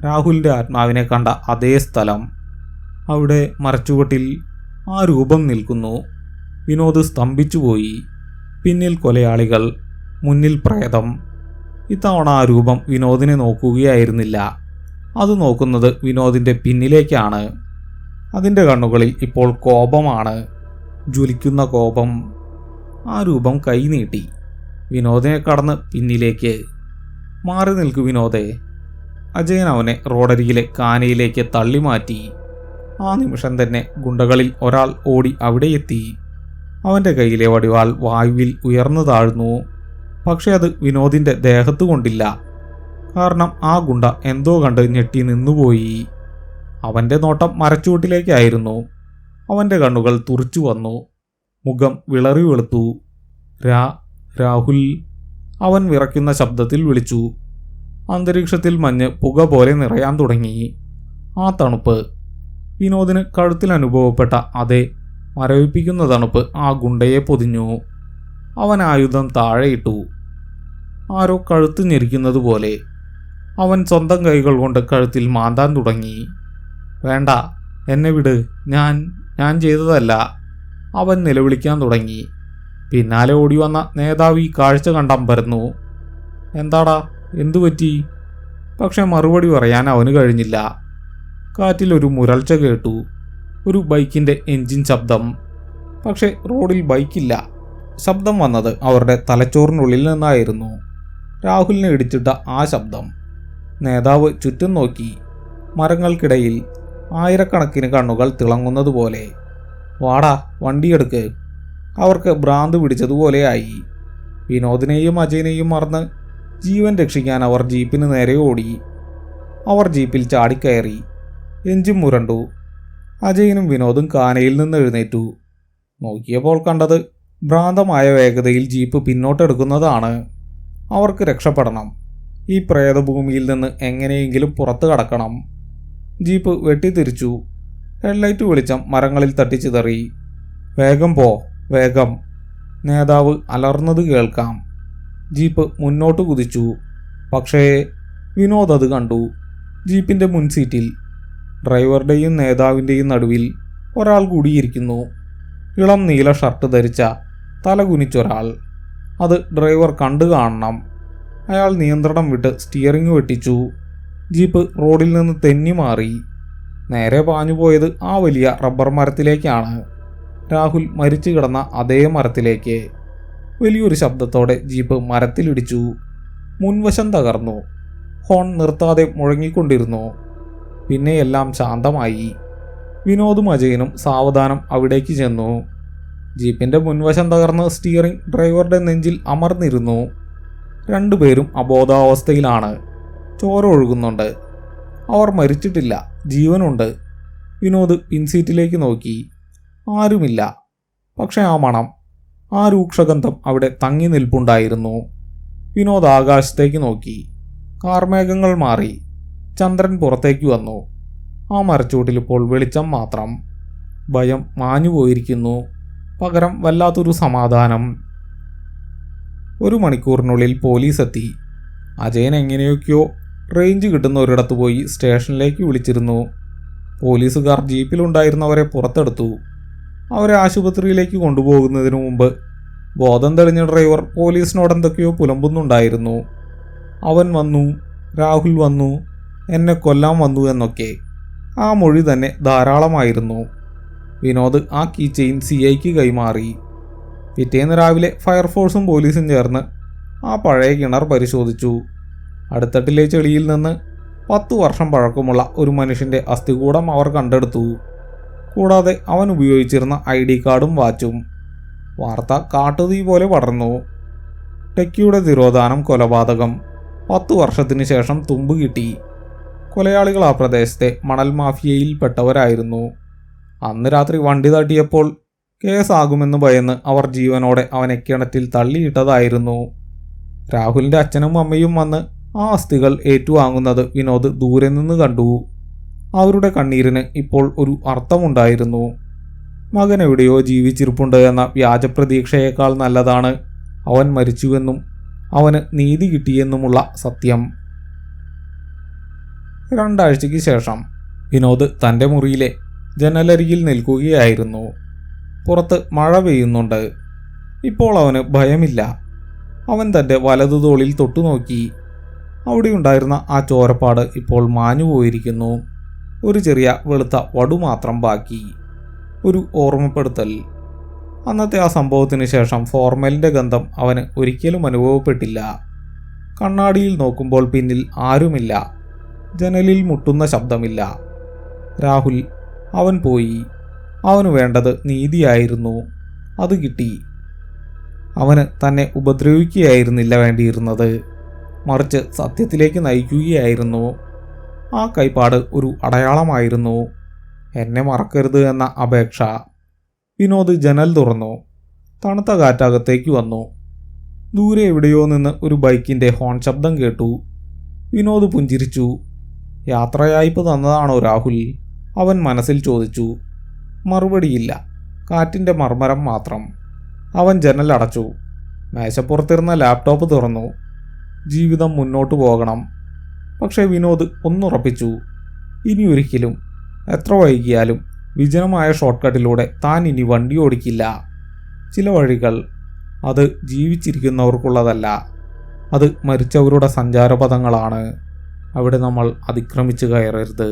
രാഹുലിൻ്റെ ആത്മാവിനെ കണ്ട അതേ സ്ഥലം. അവിടെ മരച്ചുവട്ടിൽ ആ രൂപം നിൽക്കുന്നു. വിനോദ് സ്തംഭിച്ചുപോയി. പിന്നിൽ കൊലയാളികൾ, മുന്നിൽ പ്രേതം. ഇത്തവണ ആ രൂപം വിനോദിനെ നോക്കുകയായിരുന്നില്ല. അത് നോക്കുന്നത് വിനോദിൻ്റെ പിന്നിലേക്കാണ്. അതിൻ്റെ കണ്ണുകളിൽ ഇപ്പോൾ കോപമാണ്, ജ്വലിക്കുന്ന കോപം. ആ രൂപം കൈ നീട്ടി വിനോദിനെ കടന്ന് പിന്നിലേക്ക്. മാറി നിൽക്കു വിനോദേ. അജയൻ അവനെ റോഡരികിലെ കാനയിലേക്ക് തള്ളി മാറ്റി. ആ നിമിഷം തന്നെ ഗുണ്ടകളിൽ ഒരാൾ ഓടി അവിടെ എത്തി. അവൻ്റെ കയ്യിലെ വടിവാൾ വായുവിൽ ഉയർന്നു താഴ്ന്നു. പക്ഷെ അത് വിനോദിൻ്റെ ദേഹത്തു കൊണ്ടില്ല. കാരണം ആ ഗുണ്ട എന്തോ കണ്ട് ഞെട്ടി നിന്നുപോയി. അവൻ്റെ നോട്ടം മരച്ചുവട്ടിലേക്കായിരുന്നു. അവൻ്റെ കണ്ണുകൾ തുറിച്ചു വന്നു. മുഖം വിളറി വെളുത്തു. രാഹുൽ, അവൻ വിറയ്ക്കുന്ന ശബ്ദത്തിൽ വിളിച്ചു. അന്തരീക്ഷത്തിൽ മഞ്ഞ് പുക പോലെ നിറയാൻ തുടങ്ങി. ആ തണുപ്പ്, വിനോദിന് കഴുത്തിൽ അനുഭവപ്പെട്ട അതേ മരവിപ്പിക്കുന്ന തണുപ്പ് ആ ഗുണ്ടയെ പൊതിഞ്ഞു. അവൻ ആയുധം താഴെയിട്ടു. ആരോ കഴുത്ത് ഞെരിക്കുന്നത് പോലെ. അവൻ സ്വന്തം കൈകൾ കൊണ്ട് കഴുത്തിൽ മാന്താൻ തുടങ്ങി. വേണ്ട, എന്നെ വിട്, ഞാൻ ചെയ്തതല്ല. അവൻ നിലവിളിക്കാൻ തുടങ്ങി. പിന്നാലെ ഓടി വന്ന നേതാവ് ഈ കാഴ്ച കണ്ടമ്പരന്നു. എന്താടാ, എന്തുപറ്റി? പക്ഷെ മറുപടി പറയാൻ അവന് കഴിഞ്ഞില്ല. കാറ്റിലൊരു മുരൾച്ച കേട്ടു. ഒരു ബൈക്കിൻ്റെ എൻജിൻ ശബ്ദം. പക്ഷെ റോഡിൽ ബൈക്കില്ല. ശബ്ദം വന്നത് അവരുടെ തലച്ചോറിനുള്ളിൽ നിന്നായിരുന്നു. രാഹുലിനെ ഇടിച്ചിട്ട ആ ശബ്ദം. നേതാവ് ചുറ്റും നോക്കി. മരങ്ങൾക്കിടയിൽ ആയിരക്കണക്കിന് കണ്ണുകൾ തിളങ്ങുന്നതുപോലെ. വാടാ, വണ്ടിയെടുക്ക്. അവർക്ക് ഭ്രാന്ത് പിടിച്ചതുപോലെയായി. വിനോദിനെയും അജയനെയും മറന്ന് ജീവൻ രക്ഷിക്കാൻ അവർ ജീപ്പിന് നേരെ ഓടി. അവർ ജീപ്പിൽ ചാടിക്കയറി. എഞ്ചിൻ മുരണ്ടു. അജയനും വിനോദും കാനയിൽ നിന്ന് എഴുന്നേറ്റു. നോക്കിയപ്പോൾ കണ്ടത് ഭ്രാന്തമായ വേഗതയിൽ ജീപ്പ് പിന്നോട്ടെടുക്കുന്നതാണ്. അവർക്ക് രക്ഷപ്പെടണം. ഈ പ്രേതഭൂമിയിൽ നിന്ന് എങ്ങനെയെങ്കിലും പുറത്തു കടക്കണം. ജീപ്പ് വെട്ടിത്തിരിച്ചു. ഹെഡ്ലൈറ്റ് വെളിച്ചം മരങ്ങളിൽ തട്ടിച്ചിതറി. വേഗം പോ, വേഗം. നേതാവ് അലർന്നത് കേൾക്കാം. ജീപ്പ് മുന്നോട്ട് കുതിച്ചു. പക്ഷേ വിനോദ് അത് കണ്ടു. ജീപ്പിൻ്റെ മുൻസീറ്റിൽ ഡ്രൈവറുടെയും നേതാവിൻ്റെയും നടുവിൽ ഒരാൾ കൂടിയിരിക്കുന്നു. ഇളം നീല ഷർട്ട് ധരിച്ച തലകുനിച്ചൊരാൾ. അത് ഡ്രൈവർ കണ്ടു കാണണം. അയാൾ നിയന്ത്രണം വിട്ട് സ്റ്റിയറിംഗ് വെട്ടിച്ചു. ജീപ്പ് റോഡിൽ നിന്ന് തെന്നി മാറി. നേരെ പാഞ്ഞുപോയത് ആ വലിയ റബ്ബർ മരത്തിലേക്കാണ്. രാഹുൽ മരിച്ചു കിടന്ന അതേ മരത്തിലേക്ക്. വലിയൊരു ശബ്ദത്തോടെ ജീപ്പ് മരത്തിലിടിച്ചു. മുൻവശം തകർന്നു. ഹോൺ നിർത്താതെ മുഴങ്ങിക്കൊണ്ടിരുന്നു. പിന്നെയെല്ലാം ശാന്തമായി. വിനോദും അജയനും സാവധാനം അവിടേക്ക് ചെന്നു. ജീപ്പിൻ്റെ മുൻവശം തകർന്ന് സ്റ്റിയറിംഗ് ഡ്രൈവറുടെ നെഞ്ചിൽ അമർന്നിരുന്നു. രണ്ടുപേരും അബോധാവസ്ഥയിലാണ്. ചോര ഒഴുകുന്നുണ്ട്. അവർ മരിച്ചിട്ടില്ല, ജീവനുണ്ട്. വിനോദ് പിൻസീറ്റിലേക്ക് നോക്കി. ആരുമില്ല. പക്ഷെ ആ മണം, ആ രൂക്ഷഗന്ധം അവിടെ തങ്ങി നിൽപ്പുണ്ടായിരുന്നു. വിനോദ് ആകാശത്തേക്ക് നോക്കി. കാർമേഘങ്ങൾ മാറി. ചന്ദ്രൻ പുറത്തേക്ക് വന്നു. ആ മരച്ചൂട്ടിലിപ്പോൾ വെളിച്ചം മാത്രം. ഭയം മാഞ്ഞുപോയിരിക്കുന്നു. പകരം വല്ലാത്തൊരു സമാധാനം. 1 മണിക്കൂറിനുള്ളിൽ പോലീസ് എത്തി. അജയൻ എങ്ങനെയൊക്കെയോ റേഞ്ച് കിട്ടുന്ന ഒരിടത്ത് പോയി സ്റ്റേഷനിലേക്ക് വിളിച്ചിരുന്നു. പോലീസുകാർ ജീപ്പിലുണ്ടായിരുന്നവരെ പുറത്തെടുത്തു. അവരെ ആശുപത്രിയിലേക്ക് കൊണ്ടുപോകുന്നതിന് മുമ്പ് ബോധം തെളിഞ്ഞ ഡ്രൈവർ പോലീസിനോട് എന്തൊക്കെയോ പുലമ്പുന്നുണ്ടായിരുന്നു. അവൻ വന്നു, രാഹുൽ വന്നു, എന്നെ കൊല്ലാൻ വന്നു എന്നൊക്കെ. ആ മൊഴി തന്നെ ധാരാളമായിരുന്നു. വിനോദ് ആ കീ ചെയിൻ CIക്ക് കൈമാറി. പിറ്റേന്ന് രാവിലെ ഫയർഫോഴ്സും പോലീസും ചേർന്ന് ആ പഴയ കിണർ പരിശോധിച്ചു. അടുത്തട്ടിലെ ചെളിയിൽ നിന്ന് 10 വർഷം പഴക്കമുള്ള ഒരു മനുഷ്യൻ്റെ അസ്ഥികൂടം അവർ കണ്ടെടുത്തു. കൂടാതെ അവൻ ഉപയോഗിച്ചിരുന്ന ID കാർഡും വാച്ചും. വാർത്ത കാട്ടുതീ പോലെ പടർന്നു. ടെക്കിയുടെ തിരോധാനം കൊലപാതകം. 10 വർഷത്തിന് ശേഷം തുമ്പ് കിട്ടി. കൊലയാളികൾ ആ പ്രദേശത്തെ മണൽ മാഫിയയിൽ പെട്ടവരായിരുന്നു. അന്ന് രാത്രി വണ്ടി തട്ടിയപ്പോൾ കേസാകുമെന്ന് ഭയന്ന് അവർ ജീവനോടെ അവനെ കിണറ്റിൽ തള്ളിയിട്ടതായിരുന്നു. രാഹുലിൻ്റെ അച്ഛനും അമ്മയും വന്ന് ആ അസ്ഥികൾ ഏറ്റുവാങ്ങുന്നത് വിനോദ് ദൂരെ നിന്ന് കണ്ടു. അവരുടെ കണ്ണീരിന് ഇപ്പോൾ ഒരു അർത്ഥമുണ്ടായിരുന്നു. മകൻ എവിടെയോ ജീവിച്ചിരിപ്പുണ്ട് എന്ന വ്യാജപ്രതീക്ഷയേക്കാൾ നല്ലതാണ് അവൻ മരിച്ചുവെന്നും അവന് നീതി കിട്ടിയെന്നുമുള്ള സത്യം. 2 ആഴ്ചയ്ക്ക് ശേഷം വിനോദ് തൻ്റെ മുറിയിലെ ജനലരികിൽ നിൽക്കുകയായിരുന്നു. പുറത്ത് മഴ പെയ്യുന്നുണ്ട്. ഇപ്പോൾ അവന് ഭയമില്ല. അവൻ തൻ്റെ വലതുതോളിൽ തൊട്ടുനോക്കി. അവിടെയുണ്ടായിരുന്ന ആ ചോരപ്പാട് ഇപ്പോൾ മാഞ്ഞുപോയിരിക്കുന്നു. ഒരു ചെറിയ വെളുത്ത വടു മാത്രം ബാക്കി. ഒരു ഓർമ്മപ്പെടുത്തൽ. അന്നത്തെ ആ സംഭവത്തിന് ശേഷം ഫോർമലിൻ്റെ ഗന്ധം അവന് ഒരിക്കലും അനുഭവപ്പെട്ടില്ല. കണ്ണാടിയിൽ നോക്കുമ്പോൾ പിന്നിൽ ആരുമില്ല. ജനലിൽ മുട്ടുന്ന ശബ്ദമില്ല. രാഹുൽ, അവൻ പോയി. അവന് വേണ്ടത് നീതിയായിരുന്നു. അത് കിട്ടി. അവന് തന്നെ ഉപദ്രവിക്കുകയായിരുന്നില്ല വേണ്ടിയിരുന്നത്, മറിച്ച് സത്യത്തിലേക്ക് നയിക്കുകയായിരുന്നു. ആ കൈപ്പാട് ഒരു അടയാളമായിരുന്നു. എന്നെ മറക്കരുത് എന്ന അപേക്ഷ. വിനോദ് ജനൽ തുറന്നു. തണുത്ത കാറ്റകത്തേക്ക് വന്നു. ദൂരെ എവിടെയോ നിന്ന് ഒരു ബൈക്കിൻ്റെ ഹോൺ ശബ്ദം കേട്ടു. വിനോദ് പുഞ്ചിരിച്ചു. യാത്രയയപ്പ് തന്നതാണോ രാഹുൽ? അവൻ മനസ്സിൽ ചോദിച്ചു. മറുപടിയില്ല. കാറ്റിൻ്റെ മർമ്മരം മാത്രം. അവൻ ജനൽ അടച്ചു. മേശപ്പുറത്തിരുന്ന ലാപ്ടോപ്പ് തുറന്നു. ജീവിതം മുന്നോട്ട് പോകണം. പക്ഷേ വിനോദ് ഒന്നുറപ്പിച്ചു. ഇനിയൊരിക്കലും, എത്ര വൈകിയാലും വിജനമായ ഷോർട്ട് കട്ടിലൂടെ താൻ ഇനി വണ്ടി ഓടിക്കില്ല. ചില വഴികൾ അത് ജീവിച്ചിരിക്കുന്നവർക്കുള്ളതല്ല. അത് മരിച്ചവരുടെ സഞ്ചാരപഥങ്ങളാണ്. അവിടെ നമ്മൾ അതിക്രമിച്ച് കയറരുത്.